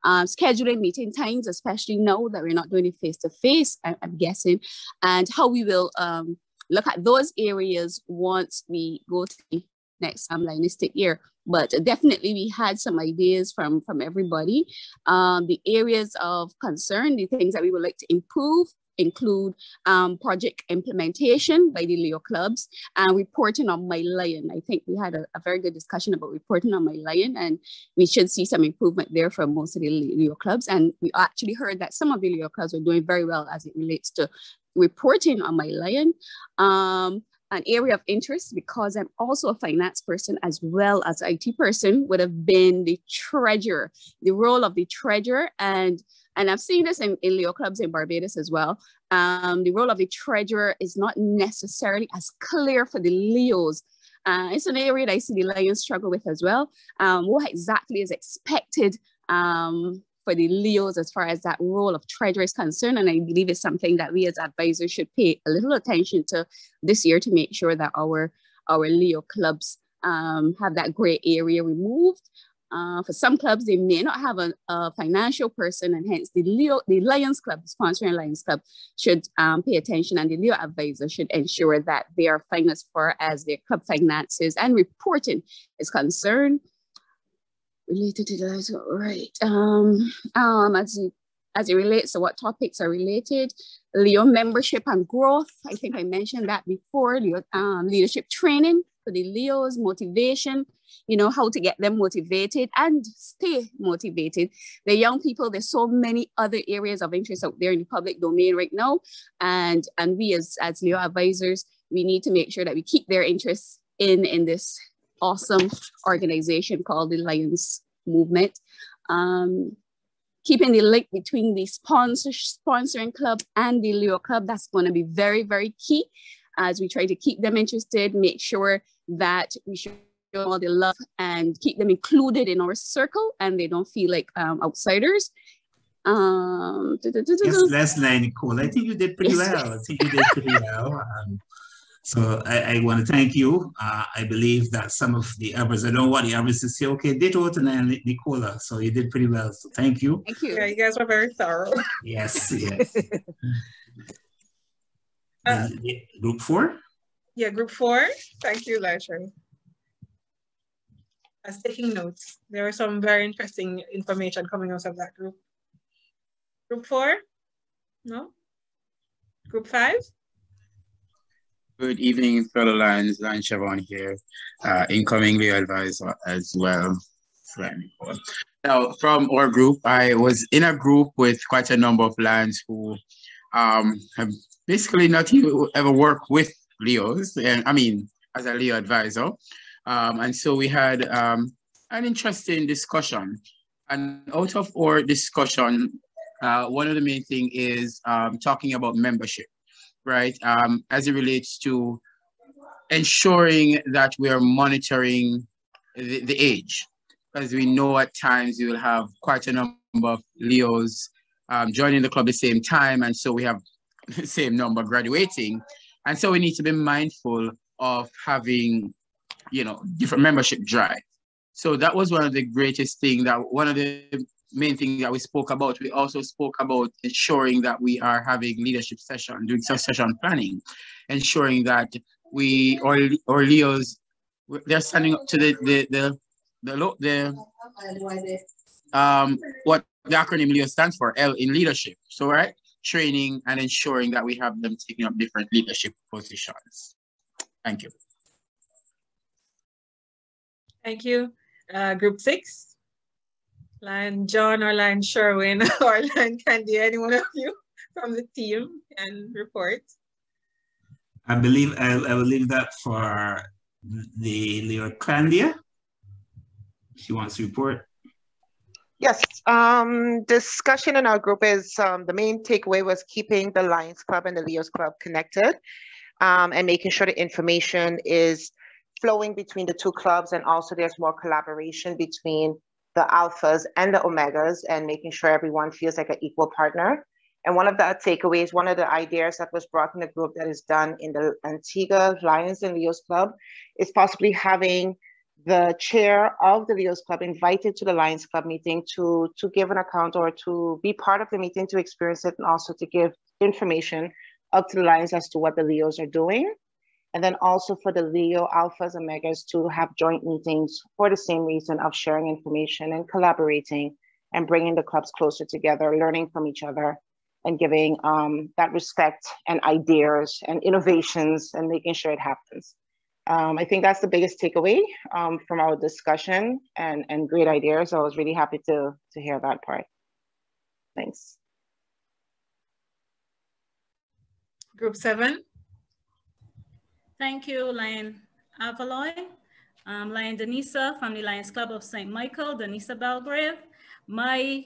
scheduling meeting times, especially now that we're not doing it face-to-face, I'm guessing, and how we will look at those areas once we go to the next Lionistic year. But definitely we had some ideas from everybody. The areas of concern, the things that we would like to improve include project implementation by the Leo clubs and reporting on My Lion. I think we had a very good discussion about reporting on My Lion, and we should see some improvement there from most of the Leo clubs. And we actually heard that some of the Leo clubs are doing very well as it relates to reporting on My Lion. An area of interest, because I'm also a finance person as well as IT person, would have been the treasurer, the role of the treasurer. And I've seen this in Leo clubs in Barbados as well. The role of the treasurer is not necessarily as clear for the Leos. It's an area that I see the Lions struggle with as well. What exactly is expected for the Leos as far as that role of treasurer is concerned? And I believe it's something that we as advisors should pay a little attention to this year to make sure that our Leo clubs have that gray area removed. For some clubs, they may not have a financial person, and hence the Lions Club, the sponsoring Lions Club, should pay attention, and the Leo advisor should ensure that they are fine as far as their club finances and reporting is concerned. Related to that, right? As it relates to what topics are related, Leo membership and growth. I think I mentioned that before. Leo, leadership training for the Leos, motivation, how to get them motivated and stay motivated. The young people, there's so many other areas of interest out there in the public domain right now. And we as Leo advisors, we need to make sure that we keep their interests in this awesome organization called the Lions Movement. Keeping the link between the sponsoring club and the Leo club, that's going to be very, very key as we try to keep them interested, make sure that we show all the love and keep them included in our circle and they don't feel like outsiders. Yes, Leslie, Nicole, I think you did pretty well. So I want to thank you. I believe that some of the others, I don't want the others to say, okay, ditto to Nicola. So you did pretty well. So thank you. Thank you. Yeah, you guys were very thorough. Yes, yes. Group 4? Yeah, group 4. Thank you, Lasher. I was taking notes. There was some very interesting information coming out of that group. Group 4? No? Group 5? Good evening, fellow Lions. Lion Siobhan here, incoming Leo advisor as well. Now, from our group, I was in a group with quite a number of Lions who have basically not ever worked with Leos, and I mean, as a Leo advisor. And so we had an interesting discussion. And out of our discussion, one of the main things is talking about membership. Right, as it relates to ensuring that we are monitoring the age, because we know at times you will have quite a number of Leos joining the club at the same time, and so we have the same number graduating, and so we need to be mindful of having, different membership drive. So that was one of the greatest things, one of the main thing that we spoke about. We also spoke about ensuring that we are having leadership session, doing session planning, ensuring that our Leos, they're standing up to what the acronym Leo stands for, L in leadership. So right, training and ensuring that we have them taking up different leadership positions. Thank you. Thank you. Group 6. Lion John or Lion Sherwin or Lion Candy, any one of you from the team can report. I believe I will leave that for the Leo Candia. She wants to report. Yes, discussion in our group is the main takeaway was keeping the Lions Club and the Leos Club connected and making sure the information is flowing between the two clubs, and also there's more collaboration between the alphas and the omegas, and making sure everyone feels like an equal partner. And one of the takeaways, one of the ideas that was brought in the group that is done in the Antigua Lions and Leos Club is possibly having the chair of the Leos Club invited to the Lions Club meeting to give an account or to be part of the meeting, to experience it, and also to give information up to the Lions as to what the Leos are doing. And then also for the Leo Alphas and Megas to have joint meetings for the same reason of sharing information and collaborating and bringing the clubs closer together, learning from each other and giving that respect and ideas and innovations and making sure it happens. I think that's the biggest takeaway from our discussion and great ideas. I was really happy to hear that part. Thanks. Group 7. Thank you, Lion Avaloy. Lion Denisa from the Lions Club of St. Michael, Denisa Belgrave. My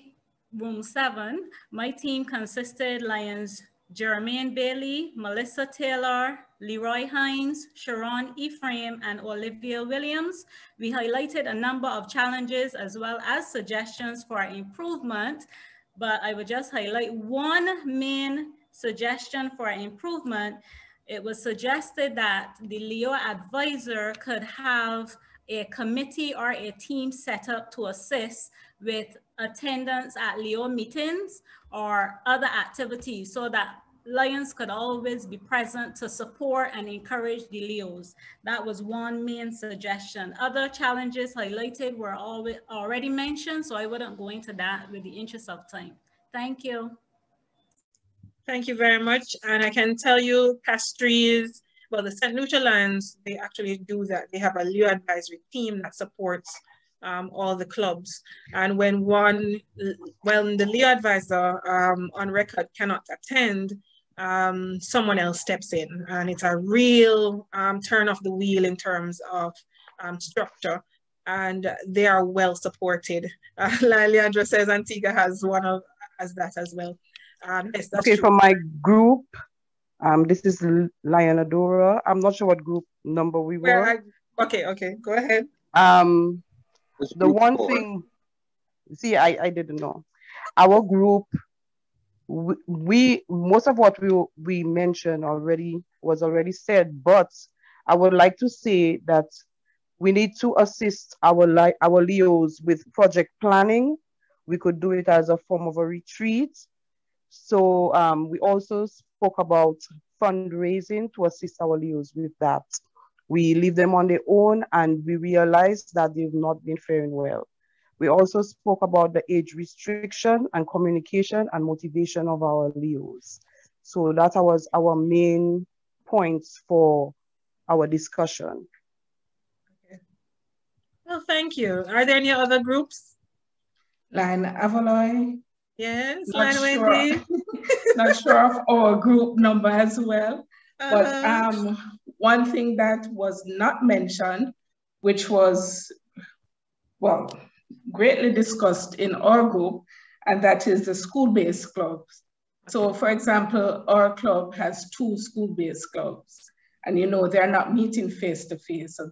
room 7, my team consisted Lions Jermaine Bailey, Melissa Taylor, Leroy Hines, Sharon Ephraim, and Olivia Williams. We highlighted a number of challenges as well as suggestions for improvement, but I would just highlight one main suggestion for improvement. It was suggested that the Leo advisor could have a committee or a team set up to assist with attendance at Leo meetings or other activities so that Lions could always be present to support and encourage the Leos. That was one main suggestion. Other challenges highlighted were already mentioned, so I wouldn't go into that with the interest of time. Thank you. Thank you very much. And I can tell you, Castries, well, the St. Lucia Lions, they actually do that. They have a Leo advisory team that supports all the clubs. And when the Leo advisor on record cannot attend, someone else steps in. And it's a real turn of the wheel in terms of structure. And they are well supported. Leandra says Antigua has that as well. Yes, that's okay, true. for my group, this is Lionadora. I'm not sure what group number we were. Okay, go ahead. The one thing, see, I didn't know. Our group, we most of what we mentioned already was already said, but I would like to say that we need to assist our Leos with project planning. We could do it as a form of a retreat. So we also spoke about fundraising to assist our Leos with that. We leave them on their own and we realized that they've not been faring well. We also spoke about the age restriction and communication and motivation of our Leos. So that was our main points for our discussion. Okay. Well, thank you. Are there any other groups? Lion Avaloy. Yes, Not Lion sure. Wendy. Not sure of our group number as well. But one thing that was not mentioned, which was, well, greatly discussed in our group, and that is the school-based clubs. So for example, our club has 2 school-based clubs, and they're not meeting face-to-face, so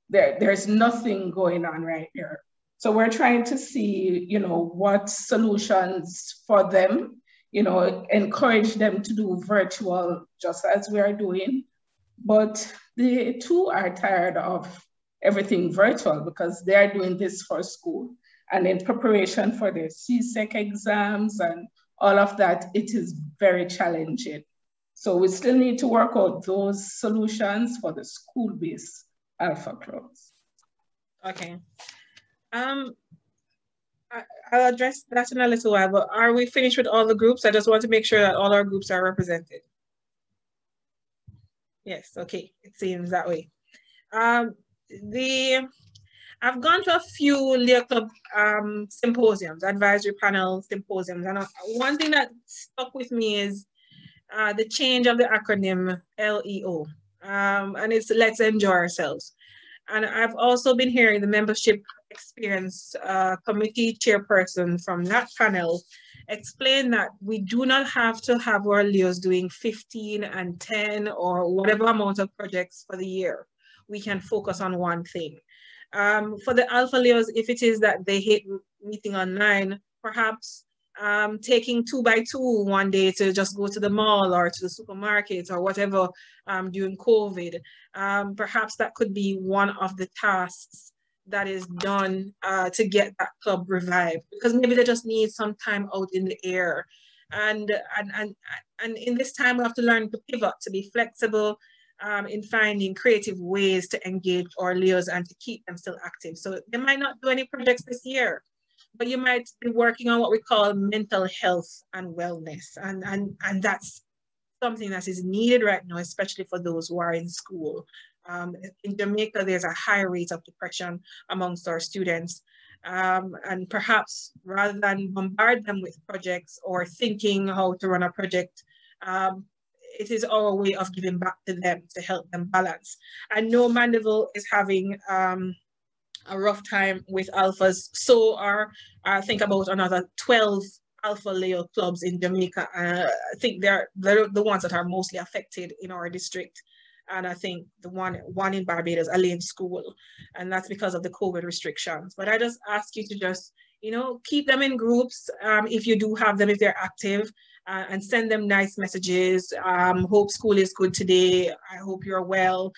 there's nothing going on right there. So we're trying to see, what solutions for them, encourage them to do virtual just as we are doing. But they too are tired of everything virtual because they're doing this for school. And in preparation for their CSEC exams and all of that, it is very challenging. So we still need to work out those solutions for the school-based alpha clubs. Okay. I'll address that in a little while, but are we finished with all the groups? I just want to make sure that all our groups are represented. Yes, okay, it seems that way. I've gone to a few Leo Club symposiums, advisory panel symposiums, and one thing that stuck with me is the change of the acronym LEO, and it's Let's Enjoy Ourselves. And I've also been hearing the membership experience committee chairperson from that panel explain that we do not have to have our Leos doing 15 and 10 or whatever amount of projects for the year. We can focus on one thing. For the Alpha Leos, if it is that they hate meeting online, perhaps taking 2 by 2 one day to just go to the mall or to the supermarket or whatever during COVID, perhaps that could be one of the tasks that is done to get that club revived, because maybe they just need some time out in the air. And in this time, we have to learn to pivot, to be flexible, in finding creative ways to engage our Leos and to keep them still active. So they might not do any projects this year, but you might be working on what we call mental health and wellness. And that's something that is needed right now, especially for those who are in school. In Jamaica, there's a high rate of depression amongst our students. And perhaps rather than bombard them with projects or thinking how to run a project, it is our way of giving back to them to help them balance. I know Mandeville is having a rough time with alphas, so I think about another 12 Alpha Leo clubs in Jamaica. I think they're the ones that are mostly affected in our district. And I think the one in Barbados, Elaine School, and that's because of the COVID restrictions. But I just ask you to just, you know, keep them in groups if you do have them, if they're active, and send them nice messages. Hope school is good today. I hope you're well.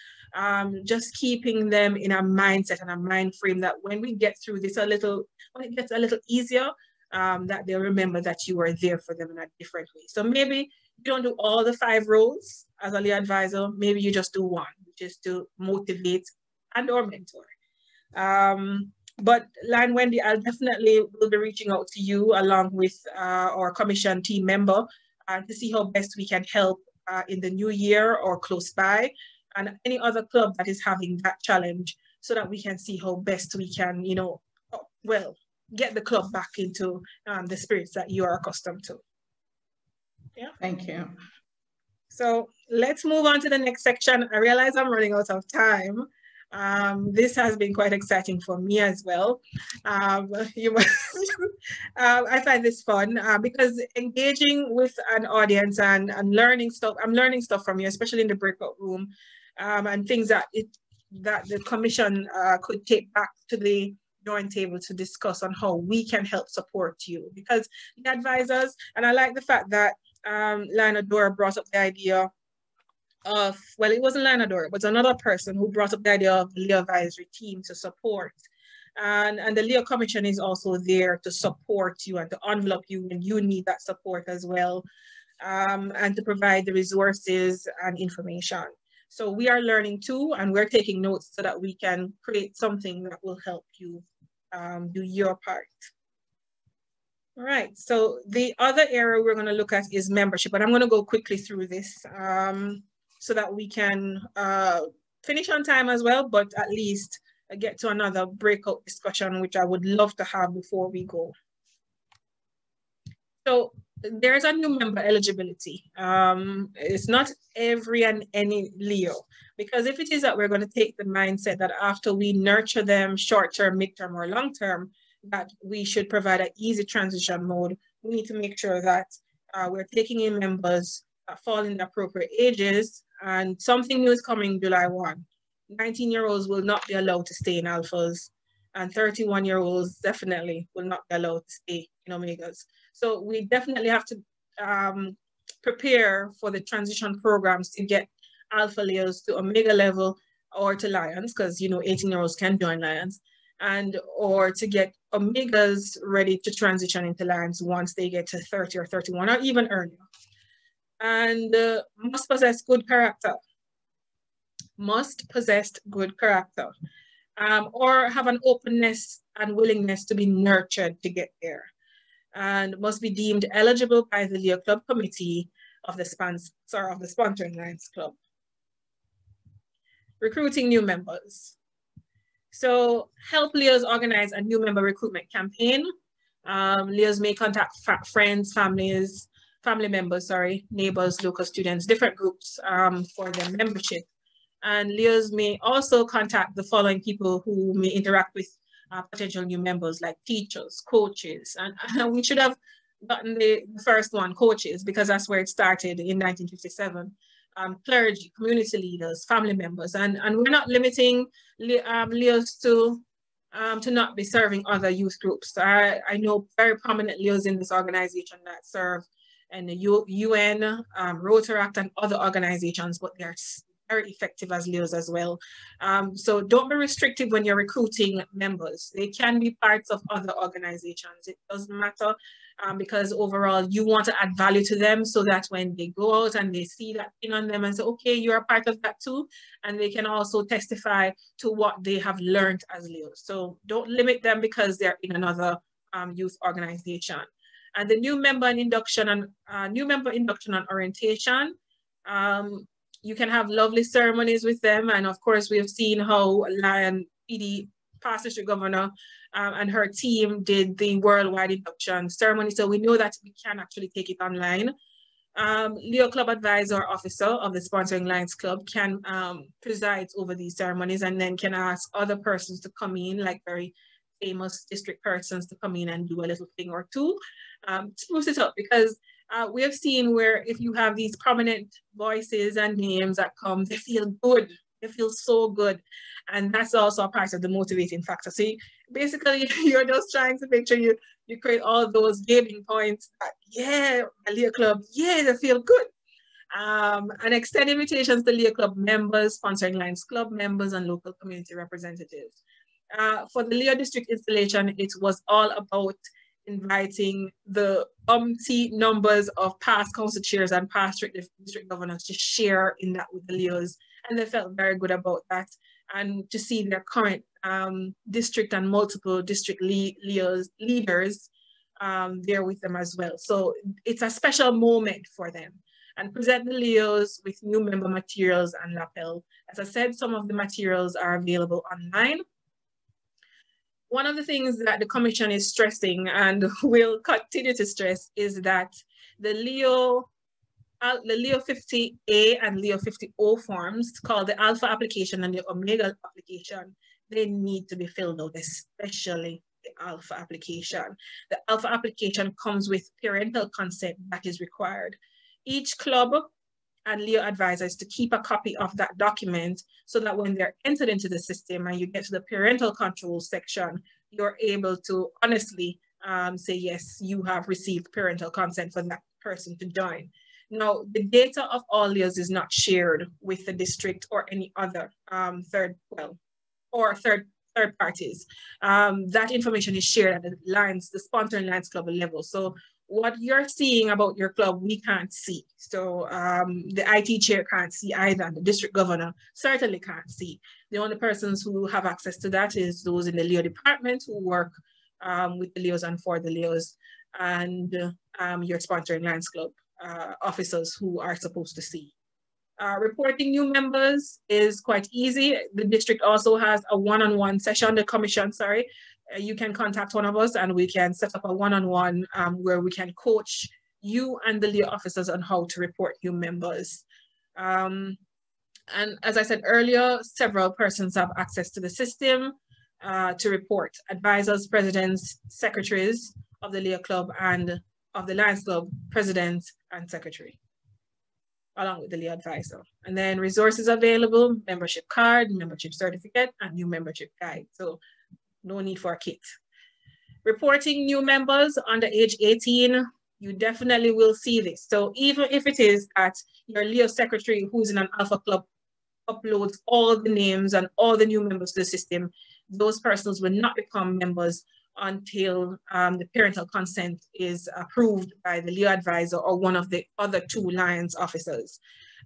Just keeping them in a mindset and a mind frame that when we get through this when it gets a little easier, that they'll remember that you were there for them in a different way. So maybe you don't do all the 5 roles as a Leo advisor. Maybe you just do one, just to motivate and or mentor. But Lion Wendy, I'll definitely will be reaching out to you along with our commission team member to see how best we can help in the new year or close by, and any other club that is having that challenge, so that we can see how best we can, you know, well, get the club back into the spirits that you are accustomed to. Yeah. Thank you. So let's move on to the next section. I realize I'm running out of time. This has been quite exciting for me as well. I find this fun because engaging with an audience and learning stuff, I'm learning stuff from you, especially in the breakout room, and things that the commission could take back to the drawing table to discuss on how we can help support you. Because the advisors, and I like the fact that Lina Dora brought up the idea of, well, it wasn't Lina Dora, but another person who brought up the idea of the Leo advisory team to support. And the Leo Commission is also there to support you and to envelop you when you need that support as well, and to provide the resources and information. So we are learning too, and we're taking notes so that we can create something that will help you do your part. All right, so the other area we're going to look at is membership, but I'm going to go quickly through this so that we can finish on time as well, but at least get to another breakout discussion, which I would love to have before we go. So there's a new member eligibility. It's not every and any Leo, because if it is that we're going to take the mindset that after we nurture them short-term, mid-term, or long-term, that we should provide an easy transition mode, we need to make sure that we're taking in members that fall in the appropriate ages. And something new is coming July 1. 19-year-olds will not be allowed to stay in alphas, and 31-year-olds definitely will not be allowed to stay in omegas. So we definitely have to prepare for the transition programs to get alpha Leos to omega level or to lions, because, you know, 18-year-olds can join lions, and or to get omegas ready to transition into lions once they get to 30 or 31 or even earlier. And must possess good character. Must possess good character, or have an openness and willingness to be nurtured to get there, and must be deemed eligible by the Leo Club Committee of the sponsoring Lions Club. Recruiting new members. So help Leos organize a new member recruitment campaign. Leos may contact friends, family members, neighbors, local students, different groups for their membership. And Leos may also contact the following people who may interact with potential new members, like teachers, coaches. And we should have gotten the first one, coaches, because that's where it started in 1957. Clergy, community leaders, family members. And we're not limiting Leos to not be serving other youth groups. I know very prominent Leos in this organization that serve in the UN, Rotaract, and other organizations, but they're very effective as Leos as well. So don't be restrictive when you're recruiting members. They can be parts of other organizations. It doesn't matter, because overall you want to add value to them so that when they go out and they see that thing on them and say, okay, you're a part of that too, and they can also testify to what they have learned as Leos. So don't limit them because they're in another youth organization. And the new member induction and orientation, you can have lovely ceremonies with them. And of course, we have seen how Lion PD, past district governor, and her team did the worldwide induction ceremony. So we know that we can actually take it online. Leo Club Advisor Officer of the sponsoring Lions Club can preside over these ceremonies and then can ask other persons to come in, like very famous district persons, to come in and do a little thing or two to spruce it up, because we have seen where if you have these prominent voices and names that come, they feel good. They feel so good. And that's also a part of the motivating factor. So basically, you're just trying to make sure you create all those gaming points that, yeah, a Leo Club, yeah, they feel good. And extend invitations to Leo Club members, sponsoring Lions Club members, and local community representatives. For the Leo District installation, it was all about inviting the numbers of past council chairs and past district governors to share in that with the Leos. And they felt very good about that. And to see their current district and multiple district leaders there with them as well. So it's a special moment for them. And present the Leos with new member materials and lapel. As I said, some of the materials are available online. One of the things that the Commission is stressing and will continue to stress is that the Leo 50A and Leo 50O forms, called the Alpha application and the Omega application, they need to be filled out, especially the Alpha application. The Alpha application comes with parental consent that is required. Each club and Leo advisors to keep a copy of that document so that when they're entered into the system and you get to the parental control section, you're able to honestly say, yes, you have received parental consent for that person to join. Now, the data of all Leos is not shared with the district or any other third parties. That information is shared at the sponsoring Lions Club level. So what you're seeing about your club, we can't see. So the IT chair can't see either, and the district governor certainly can't see. The only persons who have access to that is those in the Leo department who work with the Leos and for the Leos, and your sponsoring Lions Club officers who are supposed to see. Reporting new members is quite easy. The district also has a one-on-one session, the commission, sorry. You can contact one of us and we can set up a one-on-one where we can coach you and the Leo officers on how to report new members. And as I said earlier, several persons have access to the system to report: advisors, presidents, secretaries of the Leo Club and of the Lions Club, president and secretary, along with the Leo advisor. And then resources available: membership card, membership certificate, and new membership guide. So no need for a kit. Reporting new members under age 18, you definitely will see this. So even if it is that your Leo secretary who's in an Alpha Club uploads all the names and all the new members to the system, those persons will not become members until the parental consent is approved by the Leo advisor or one of the other two Lions officers.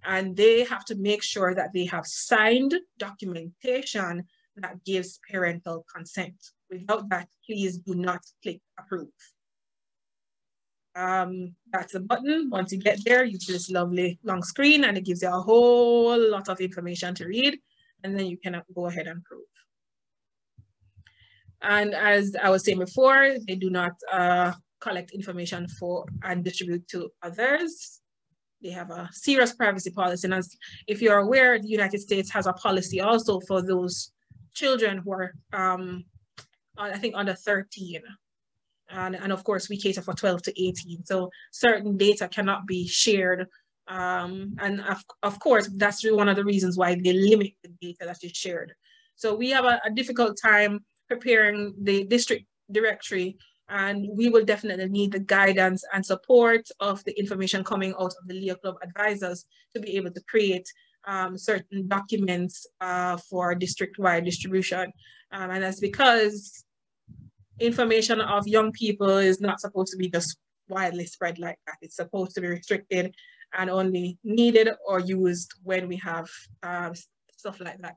And they have to make sure that they have signed documentation that gives parental consent. Without that, please do not click approve. That's a button. Once you get there, you see this lovely long screen and it gives you a whole lot of information to read, and then you can go ahead and approve. And as I was saying before, they do not collect information for and distribute to others. They have a serious privacy policy. And as if you're aware, the United States has a policy also for those children who are, I think, under 13. And of course, we cater for 12 to 18. So certain data cannot be shared. And of course, that's one of the reasons why they limit the data that is shared. So we have a difficult time preparing the district directory, and we will definitely need the guidance and support of the information coming out of the Leo Club advisors to be able to create certain documents for district-wide distribution. And that's because information of young people is not supposed to be just widely spread like that. It's supposed to be restricted and only needed or used when we have stuff like that.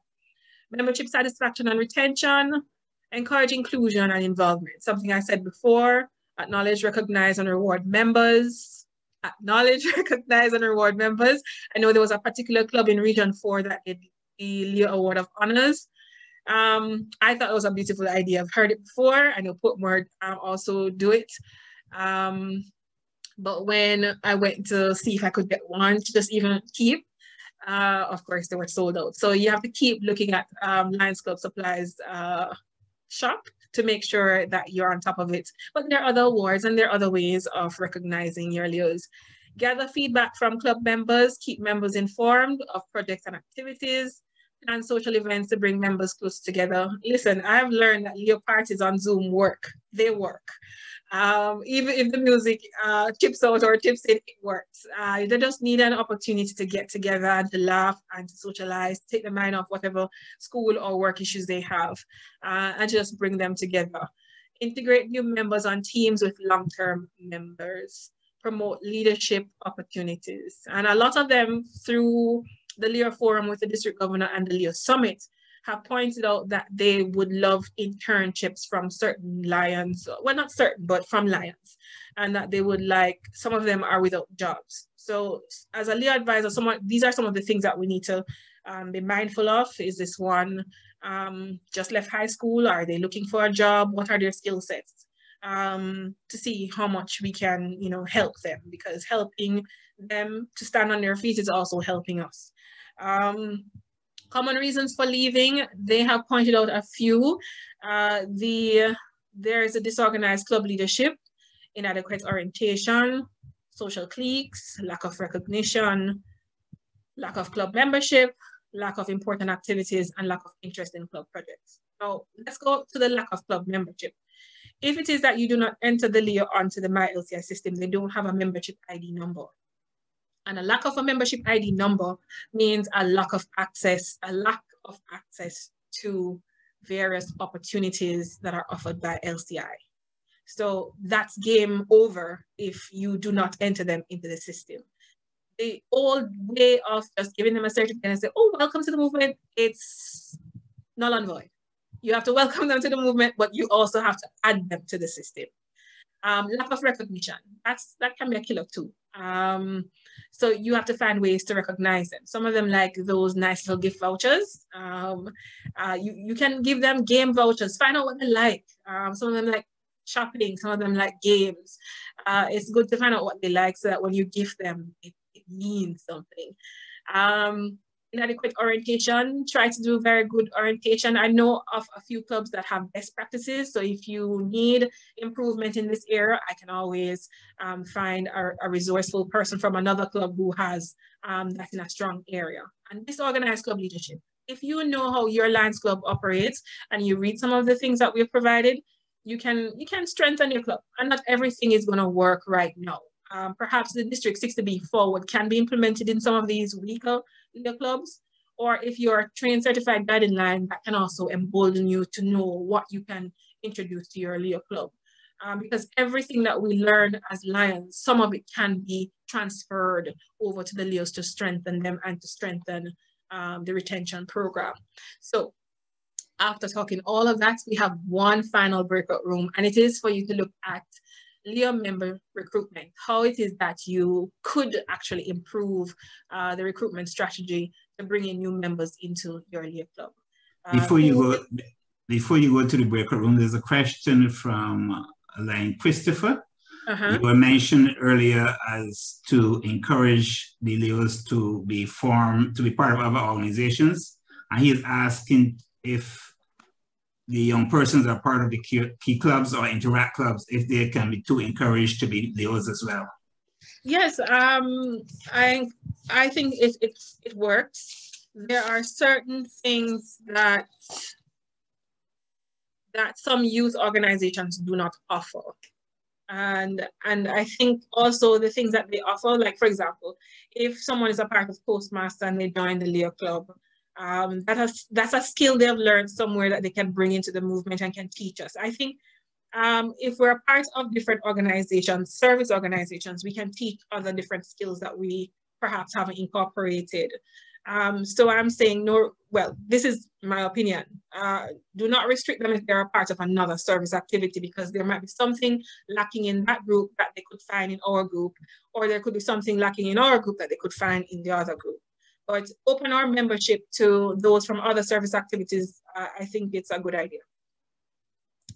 Membership satisfaction and retention, encourage inclusion and involvement. Something I said before, acknowledge, recognize, and reward members. Acknowledge, recognize, and reward members. I know there was a particular club in Region 4 that did the Leo Award of Honors. I thought it was a beautiful idea. I've heard it before. I know Portmore also do it. But when I went to see if I could get one to just even keep, of course, they were sold out. So you have to keep looking at Lions Club Supplies shop to make sure that you're on top of it. But there are other awards and there are other ways of recognizing your Leos. Gather feedback from club members, keep members informed of projects and activities, and social events to bring members close together. Listen, I've learned that Leo parties on Zoom work. They work. Even if the music chips out or chips in, it works. They just need an opportunity to get together and to laugh and to socialize, take the mind off whatever school or work issues they have, and just bring them together. Integrate new members on teams with long-term members. Promote leadership opportunities. And a lot of them through the Leo Forum with the District Governor and the Leo Summit have pointed out that they would love internships from certain Lions, well, not certain, but from Lions, and that they would like, some of them are without jobs. So as a Leo advisor, these are some of the things that we need to be mindful of. Is this one just left high school? Are they looking for a job? What are their skill sets? To see how much we can, help them, because helping them to stand on their feet is also helping us. Common reasons for leaving, they have pointed out a few. There is a disorganized club leadership, inadequate orientation, social cliques, lack of recognition, lack of club membership, lack of important activities, and lack of interest in club projects. Now, let's go to the lack of club membership. If it is that you do not enter the Leo onto the MyLCI system, they don't have a membership ID number. And a lack of a membership ID number means a lack of access to various opportunities that are offered by LCI. So that's game over if you do not enter them into the system. The old way of just giving them a certificate and say, oh, welcome to the movement, it's null and void. You have to welcome them to the movement, but you also have to add them to the system. Lack of recognition, that can be a killer too. So you have to find ways to recognize them. Some of them like those nice little gift vouchers. You can give them game vouchers, find out what they like. Some of them like shopping, some of them like games. It's good to find out what they like so that when you gift them, it means something. Inadequate orientation, try to do very good orientation. I know of a few clubs that have best practices. So if you need improvement in this area, I can always find a resourceful person from another club who has that's in a strong area. And disorganized club leadership. If you know how your Lions Club operates and you read some of the things that we've provided, you can strengthen your club. And not everything is going to work right now. Perhaps the District 60B forward can be implemented in some of these weaker Leo clubs, or if you're a trained certified guiding line, that can also embolden you to know what you can introduce to your Leo club. Because everything that we learn as Lions, some of it can be transferred over to the Leos to strengthen them and to strengthen the retention program. So after talking all of that, we have one final breakout room, and it is for you to look at Leo member recruitment, how it is that you could actually improve the recruitment strategy to bring in new members into your Leo club. Before you go to the breakout room, there's a question from Elaine Christopher. You were mentioned earlier as to encourage the Leos to be part of other organizations, and he is asking if the young persons are part of the key clubs or interact clubs, if they can be too encouraged to be Leos as well. Yes, I think it works. There are certain things that some youth organizations do not offer. And I think also the things that they offer, like for example, if someone is a part of Toastmaster and they join the Leo Club, that's a skill they've learned somewhere that they can bring into the movement and can teach us. I think if we're a part of different organizations, service organizations, we can teach other different skills that we perhaps haven't incorporated. So I'm saying, no, well, this is my opinion. Do not restrict them if they're a part of another service activity, because there might be something lacking in that group that they could find in our group, or there could be something lacking in our group that they could find in the other group. But open our membership to those from other service activities, I think it's a good idea.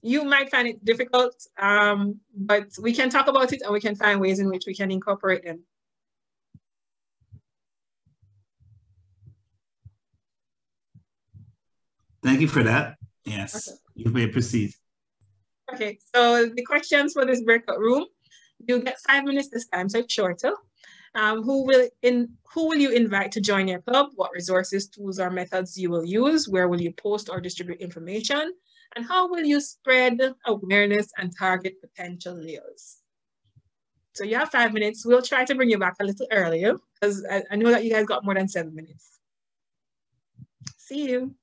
You might find it difficult, but we can talk about it and we can find ways in which we can incorporate them. Thank you for that. Yes, okay. You may proceed. Okay, so the questions for this breakout room, you get 5 minutes this time, so it's shorter. Who will you invite to join your club? What resources, tools, or methods you will use? Where will you post or distribute information? And how will you spread awareness and target potential Leos? So you have 5 minutes. We'll try to bring you back a little earlier, because I know that you guys got more than 7 minutes. See you.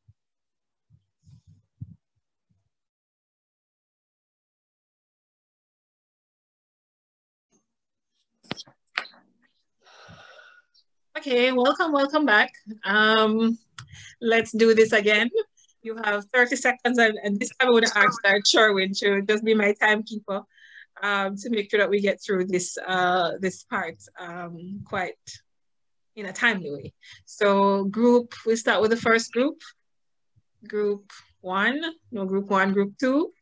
Okay, welcome back. Let's do this again. You have 30 seconds, and this time I would ask that Sherwin should just be my timekeeper to make sure that we get through this this part quite in a timely way. So we start with the first group. Group 1, no, group 1, group 2.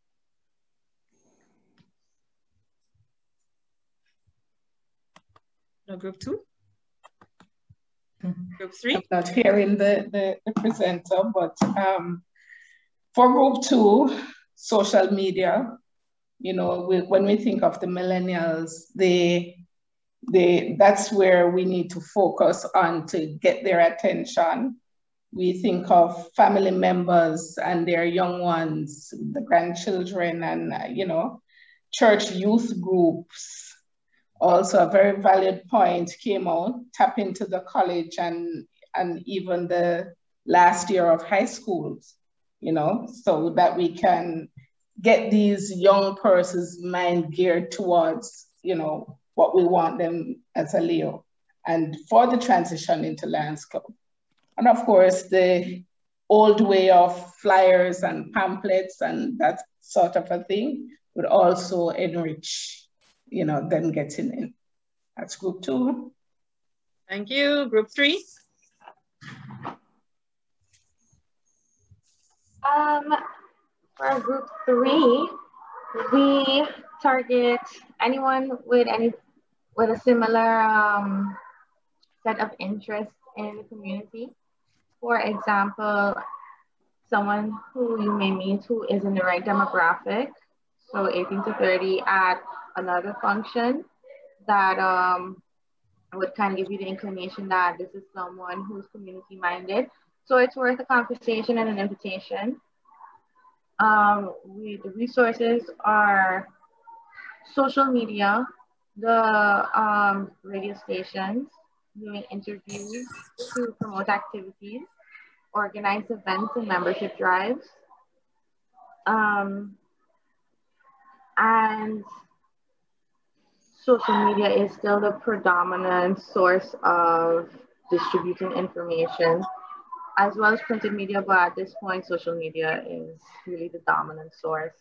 No, group 2. Group 3. I'm not hearing the presenter, but for group 2, social media, you know, when we think of the millennials, that's where we need to focus on to get their attention. We think of family members and their young ones, the grandchildren, and, you know, church youth groups. Also, a very valid point came out, tap into the college and even the last year of high schools, you know, so that we can get these young persons' mind geared towards, you know, what we want them as a Leo and for the transition into Lions Club. And of course, the old way of flyers and pamphlets and that sort of a thing would also enrich, you know, them getting in. That's group 2. Thank you. Group 3. For group 3, we target anyone with a similar set of interests in the community. For example, someone who you may meet who is in the right demographic, so 18 to 30 at another function that would kind of give you the inclination that this is someone who's community minded. So it's worth a conversation and an invitation. The resources are social media, the radio stations, doing interviews to promote activities, organize events and membership drives. And social media is still the predominant source of distributing information, as well as printed media, but at this point, social media is really the dominant source.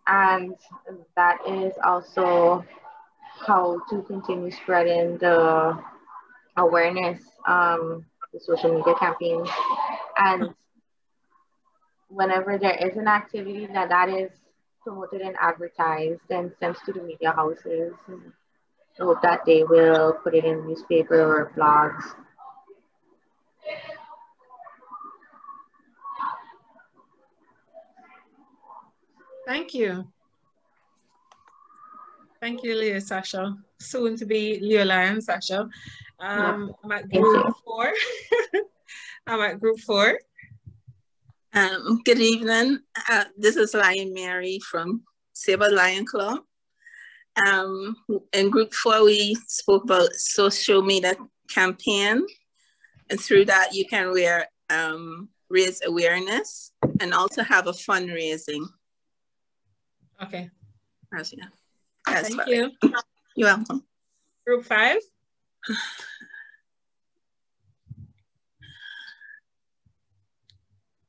And that is also how to continue spreading the awareness, the social media campaigns. And whenever there is an activity that is promoted and advertised and sent to the media houses, I hope that they will put it in newspaper or blogs. Thank you. Thank you, Leo Sasha. Soon to be Leo Lion Sasha. I'm at group 4. I'm at group 4. Good evening. This is Lion Mary from Sabre Lion Club. In group 4, we spoke about social media campaign, and through that you can raise awareness and also have a fundraising. Okay. Thank you. You're welcome. Group 5.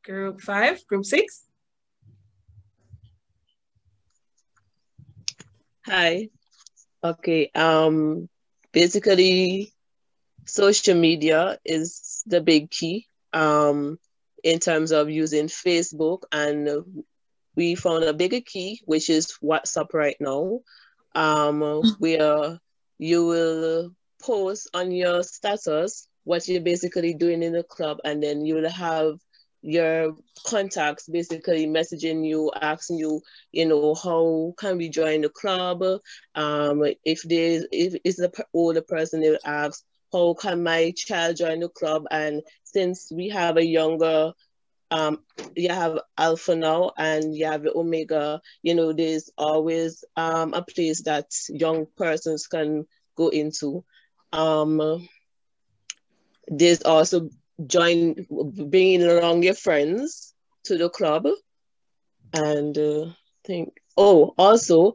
Group 5, group 6. Hi. Okay. Basically, social media is the big key in terms of using Facebook, and we found a bigger key, which is WhatsApp right now, where you will post on your status what you're basically doing in the club, and then you will have your contacts basically messaging you, asking you, how can we join the club? If it's the older person, they will ask, how can my child join the club? And since we have a younger, you have Alpha now and you have Omega, there's always a place that young persons can go into. There's also bringing along your friends to the club, and also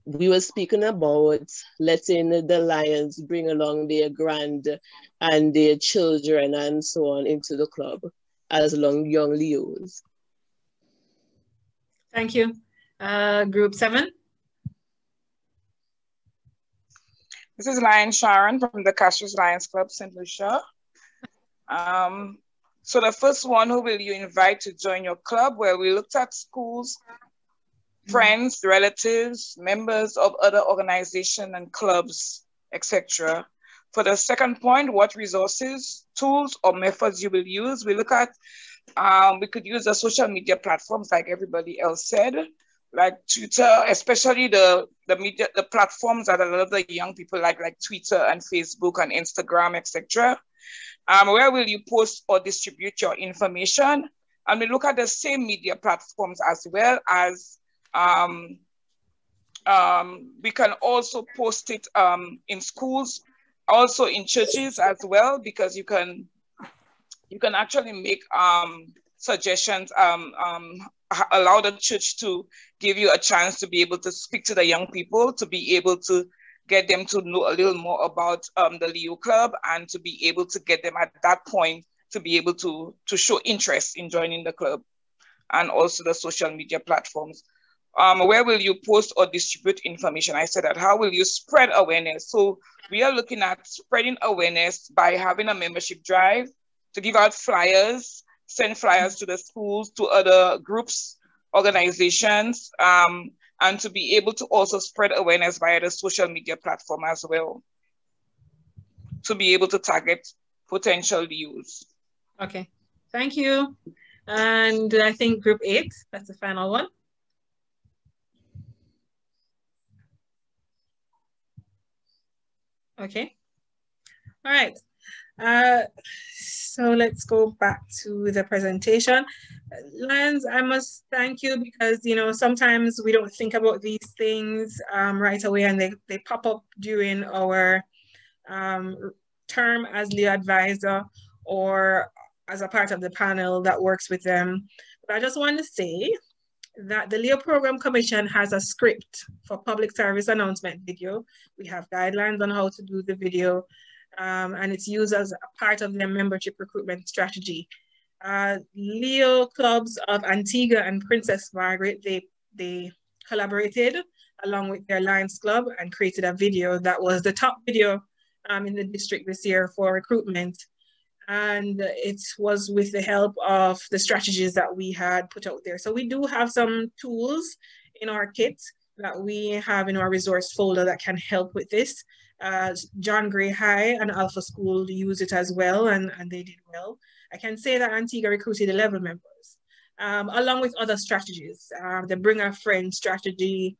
we were speaking about letting the Lions bring along their grand and their children and so on into the club as young Leos. Thank you. Group 7. This is Lion Sharon from the Castro's Lions Club, St. Lucia. So the first one, who will you invite to join your club? Well, we looked at schools, friends, relatives, members of other organizations and clubs, etc. For the second point, what resources, tools, or methods you will use? We look at, we could use the social media platforms like everybody else said, like Twitter, especially the platforms that a lot of the young people like Twitter and Facebook and Instagram, etc. Where will you post or distribute your information? And we look at the same media platforms as well as we can also post it in schools, also in churches as well, because you can actually make suggestions, allow the church to give you a chance to be able to speak to the young people, to be able to get them to know a little more about the Leo Club, and to be able to get them at that point to be able to show interest in joining the club, and also the social media platforms. Where will you post or distribute information? I said that. How will you spread awareness? So we are looking at spreading awareness by having a membership drive to give out flyers, send flyers to the schools, to other groups, organizations, and to be able to also spread awareness via the social media platform as well, to be able to target potential use. Okay, thank you. And I think group 8, that's the final one. Okay, all right. So let's go back to the presentation. Lions, I must thank you because, sometimes we don't think about these things right away, and they pop up during our term as Leo advisor or as a part of the panel that works with them. But I just want to say that the Leo Program Commission has a script for public service announcement video. We have guidelines on how to do the video, and it's used as a part of their membership recruitment strategy. Leo clubs of Antigua and Princess Margaret, they collaborated along with their Lions Club and created a video that was the top video in the district this year for recruitment. And it was with the help of the strategies that we had put out there. So we do have some tools in our kit that we have in our resource folder that can help with this. John Gray High and Alpha School use it as well, and they did well. I can say that Antigua recruited 11 members, along with other strategies. The bring a friend strategy,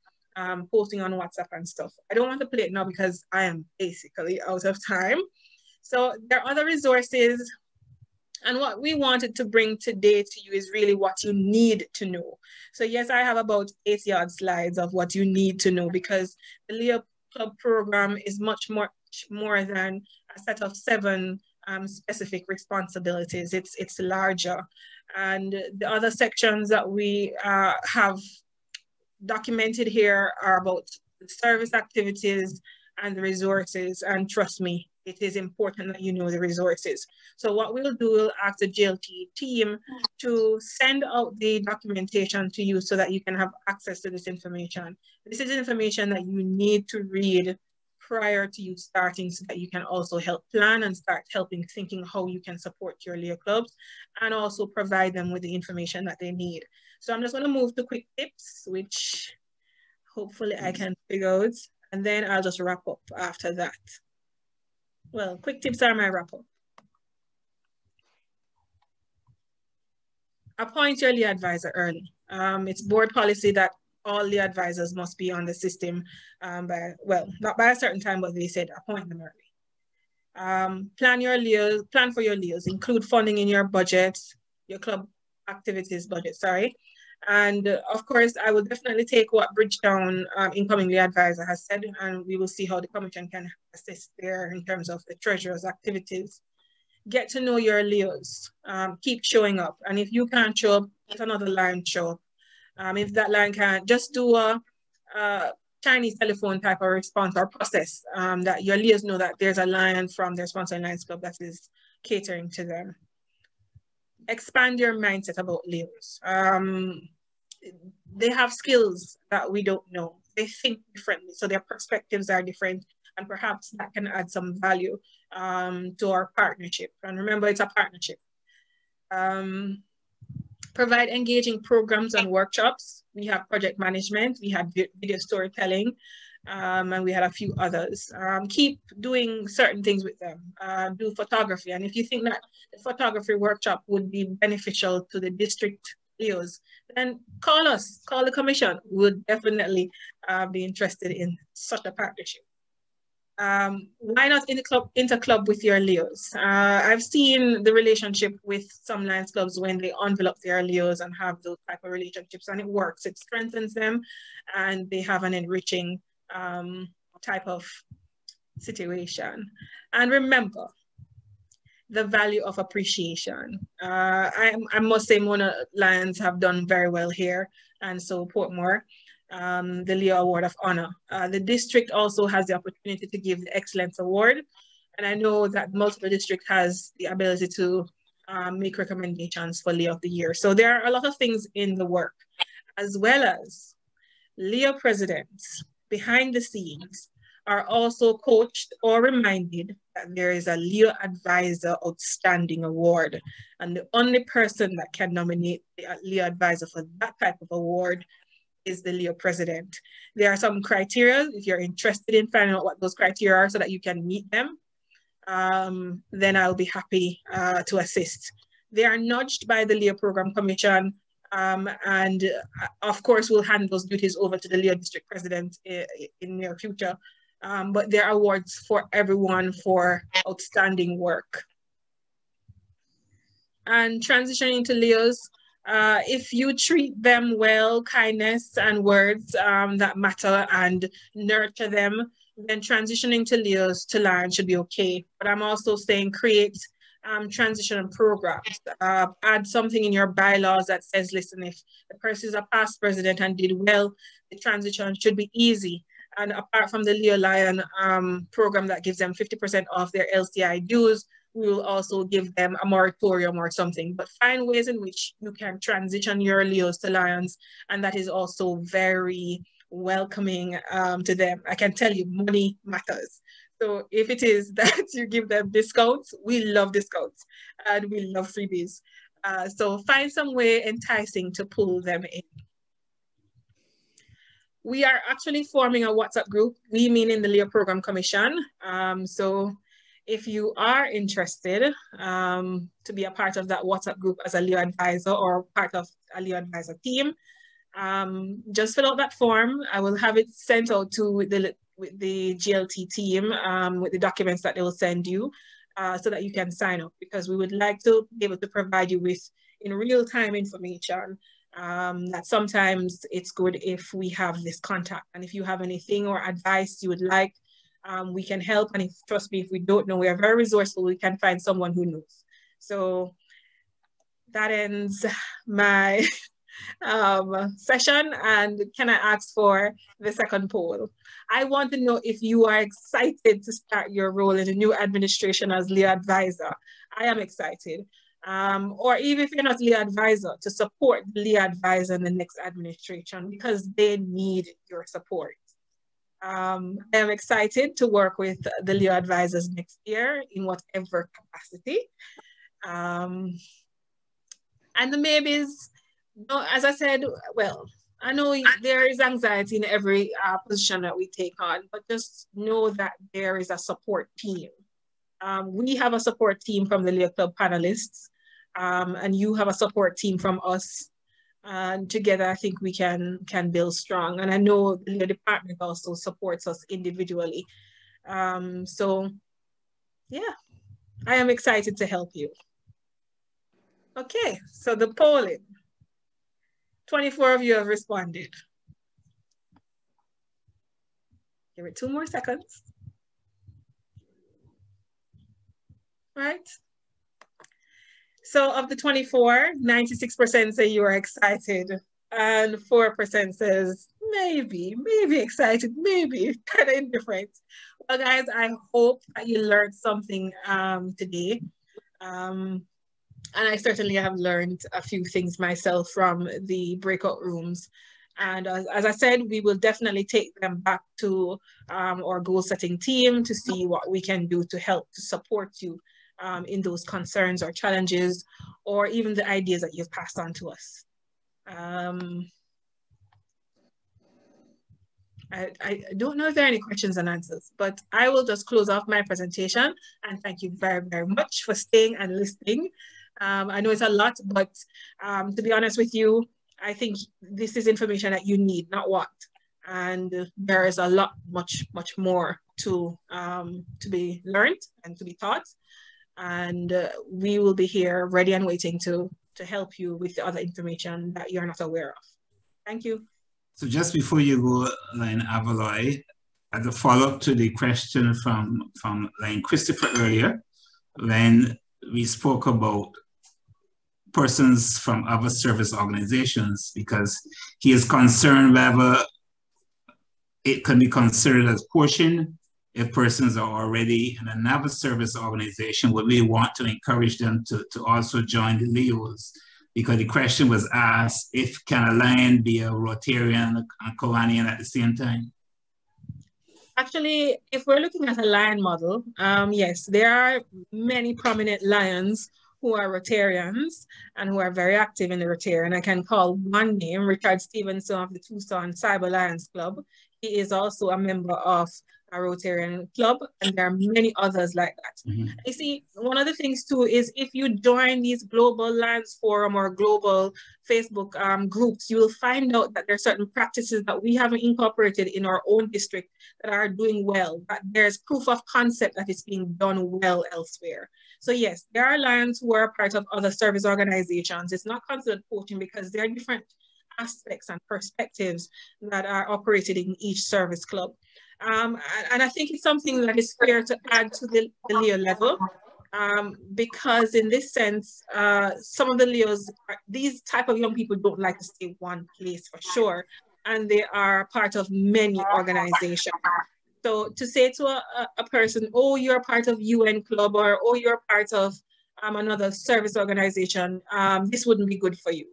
posting on WhatsApp and stuff. I don't want to play it now because I am basically out of time. So there are other resources And what we wanted to bring today to you is really what you need to know. So yes, I have about 80-odd slides of what you need to know, because the Leo Club program is much more than a set of 7 specific responsibilities. It's larger. And the other sections that we have documented here are about the service activities and the resources. And trust me, it is important that you know the resources. So what we'll do, we'll ask the GLT team to send out the documentation to you so that you can have access to this information. This is information that you need to read prior to you starting, so that you can also help plan and start thinking how you can support your Leo clubs, and also provide them with the information that they need. So I'm just going to move to quick tips, which hopefully I can figure out, and then I'll just wrap up after that. Well, quick tips are my wrap up. Appoint your Leo advisor early. It's board policy that all Leo advisors must be on the system by, well, not by a certain time, but they said appoint them early. Plan for your Leos, include funding in your budget, your club activities budget, sorry. And of course, I will definitely take what Bridgetown incoming Leo advisor has said, and we will see how the commission can assist there in terms of the treasurer's activities. Get to know your Leos, keep showing up. And if you can't show up, let another line show up. If that line can't, just do a Chinese telephone type of response or process that your Leos know that there's a line from their sponsoring Lions Club that is catering to them. Expand your mindset about Leos. They have skills that we don't know. They think differently, so their perspectives are different, and perhaps that can add some value to our partnership. And remember, it's a partnership. Provide engaging programs and workshops. We have project management, we had video storytelling, and we had a few others. Keep doing certain things with them. Do photography. And if you think that the photography workshop would be beneficial to the district Leos, then call us, call the commission. We would definitely be interested in such a partnership. Why not inter-club with your Leos? I've seen the relationship with some Lions clubs when they envelop their Leos and have those type of relationships, and it works. It strengthens them, and they have an enriching type of situation. And remember the value of appreciation. I must say Mona Lions have done very well here, and so Portmore, the Leo Award of Honor. The district also has the opportunity to give the Excellence Award, and I know that multiple district has the ability to make recommendations for Leo of the Year. So there are a lot of things in the work, as well as Leo presidents behind the scenes are also coached or reminded that there is a Leo Advisor Outstanding Award. And the only person that can nominate the Leo Advisor for that type of award is the Leo president. There are some criteria. If you're interested in finding out what those criteria are so that you can meet them, then I'll be happy to assist. They are nudged by the Leo Program Commission, and of course we'll hand those duties over to the Leo District President in near future. But there are awards for everyone for outstanding work. And transitioning to Leos, if you treat them well, kindness and words that matter, and nurture them, then transitioning to Leos to Lions should be okay. But I'm also saying create transition programs. Add something in your bylaws that says, listen, if the person is a past president and did well, the transition should be easy. And apart from the Leo Lion program that gives them 50% off their LCI dues, we will also give them a moratorium or something. But find ways in which you can transition your Leos to Lions, and that is also very welcoming to them. I can tell you, money matters. So if it is that you give them discounts, we love discounts and we love freebies. So find some way enticing to pull them in. We are actually forming a WhatsApp group, we meaning the Leo Program Commission. So if you are interested to be a part of that WhatsApp group as a Leo advisor or part of a Leo advisor team, just fill out that form. I will have it sent out to the GLT team with the documents that they will send you. so that you can sign up, because we would like to be able to provide you with in real-time information. That sometimes it's good if we have this contact, and if you have anything or advice you would like, we can help. And if, trust me, if we don't know, we are very resourceful. We can find someone who knows. So that ends my session. And can I ask for the second poll? I want to know if you are excited to start your role in the new administration as LEO advisor. I am excited. Or even if you're not LEO advisor, to support the LEO advisor in the next administration, because they need your support. I am excited to work with the LEO advisors next year in whatever capacity. And the maybes, as I said, well, I know there is anxiety in every position that we take on, but just know that there is a support team. We have a support team from the LEO Club panelists, and you have a support team from us. And together, I think we can build strong. And I know the LEO department also supports us individually. So yeah, I am excited to help you. Okay, so the polling. 24 of you have responded. Give it 2 more seconds. Right? So of the 24, 96% say you are excited, and 4% says maybe excited, maybe kind of indifferent. Well, guys, I hope that you learned something today. And I certainly have learned a few things myself from the breakout rooms. And as I said, we will definitely take them back to our goal setting team to see what we can do to help to support you in those concerns or challenges, or even the ideas that you've passed on to us. I don't know if there are any questions and answers, but I will just close off my presentation, and thank you very, very much for staying and listening. I know it's a lot, but to be honest with you, I think this is information that you need, not what. And there is a lot, much more to be learned and to be taught. And we will be here ready and waiting to help you with the other information that you're not aware of. Thank you. So just before you go, Lion Avaloy, as a follow-up to the question from Lion Christopher earlier, when we spoke about persons from other service organizations, because he is concerned whether it can be considered as portion if persons are already in another service organization. Would we want to encourage them to also join the LEOs? Because the question was asked, if can a Lion be a Rotarian and Kiwanian at the same time? Actually, if we're looking at a Lion model, yes, there are many prominent Lions who are Rotarians and who are very active in the Rotarian. I can call one name, Richard Stevenson of the Tucson Cyber Lions Club. He is also a member of a Rotarian club, and there are many others like that. Mm-hmm. You see, one of the things too is if you join these global Lions Forum or global Facebook groups, you will find out that there are certain practices that we haven't incorporated in our own district that are doing well, that there's proof of concept that it's being done well elsewhere. So yes, there are Lions who are part of other service organizations. It's not considered poaching because there are different aspects and perspectives that are operated in each service club. And I think it's something that is fair to add to the LEO level, because in this sense, some of the LEOs, these type of young people don't like to stay one place for sure, and they are part of many organizations. So to say to a person, oh, you're part of UN Club, or oh, you're part of another service organization, this wouldn't be good for you.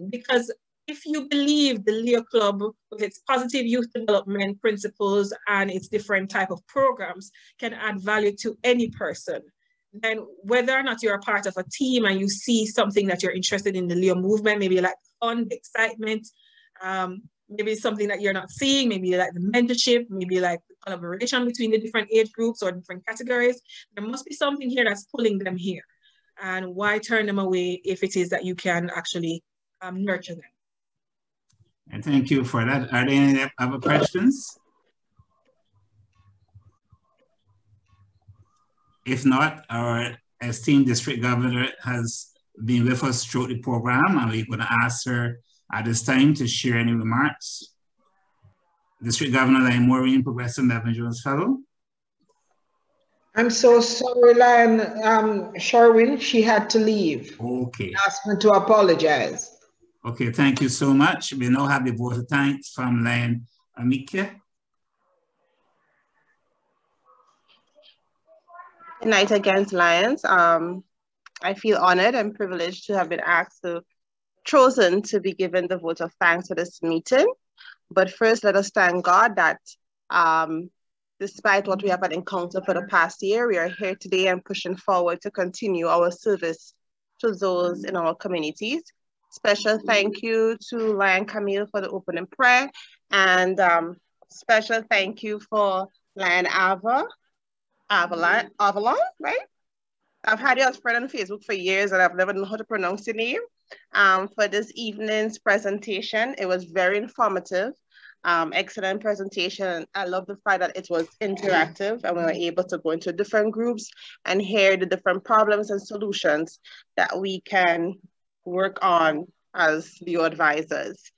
Because if you believe the LEO Club with its positive youth development principles and its different type of programs can add value to any person, then whether or not you're a part of a team and you see something that you're interested in the LEO movement, maybe you like fun, the excitement, maybe it's something that you're not seeing, maybe you like the mentorship, maybe you like the collaboration between the different age groups or different categories, there must be something here that's pulling them here. And why turn them away if it is that you can actually nurture them? And thank you for that. Are there any other questions? If not, our esteemed district governor has been with us throughout the program, and we're going to ask her at this time to share any remarks. District Governor Lion Maureen, Progressive Melvin Jones Fellow. I'm so sorry, Lion. Sherwin, she had to leave. Okay. Asked me to apologize. Okay, thank you so much. We now have the vote of thanks from Lion Amika. Night Against Lions. I feel honored and privileged to have been chosen to be given the vote of thanks for this meeting. But first, let us thank God that despite what we have encountered for the past year, we are here today and pushing forward to continue our service to those in our communities. Special thank you to Lion Camille for the opening prayer, and special thank you for Lion Avalon, right? I've had you as a friend on Facebook for years and I've never known how to pronounce your name. For this evening's presentation, it was very informative, excellent presentation. I love the fact that it was interactive and we were able to go into different groups and hear the different problems and solutions that we can work on as LEO advisors.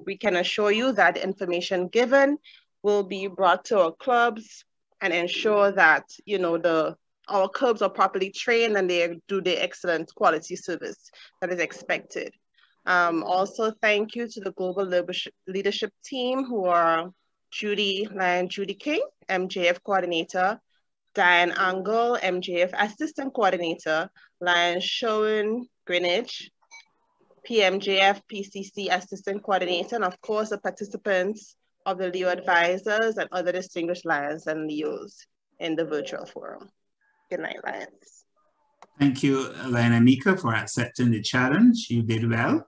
We can assure you that the information given will be brought to our clubs and ensure that, you know, our clubs are properly trained and they do the excellent quality service that is expected. Also, thank you to the Global Leadership Team, who are Lion Judy King, MJF Coordinator, Diane Angle, MJF Assistant Coordinator, Lion Sherwin Greenwich, PMJF PCC Assistant Coordinator, and of course the participants of the LEO advisors and other distinguished Lions and LEOs in the virtual forum. Good night, Lions. Thank you, Lion Amika, for accepting the challenge. You did well.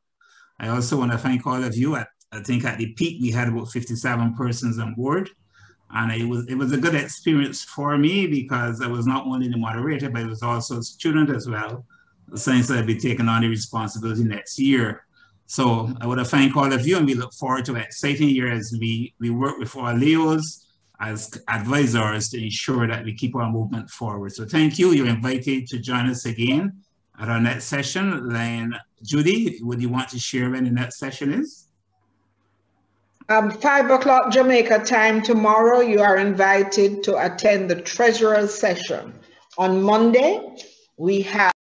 I also want to thank all of you. I think at the peak, we had about 57 persons on board. And it was a good experience for me because I was not only the moderator, but I was also a student as well, since I'll be taking on the responsibility next year. So I want to thank all of you, and we look forward to an exciting year as we work with our LEOs as advisors to ensure that we keep our movement forward. So thank you. You're invited to join us again at our next session. Lion Judy, would you want to share when the next session is? 5 o'clock Jamaica time tomorrow. You are invited to attend the Treasurer's session. On Monday, we have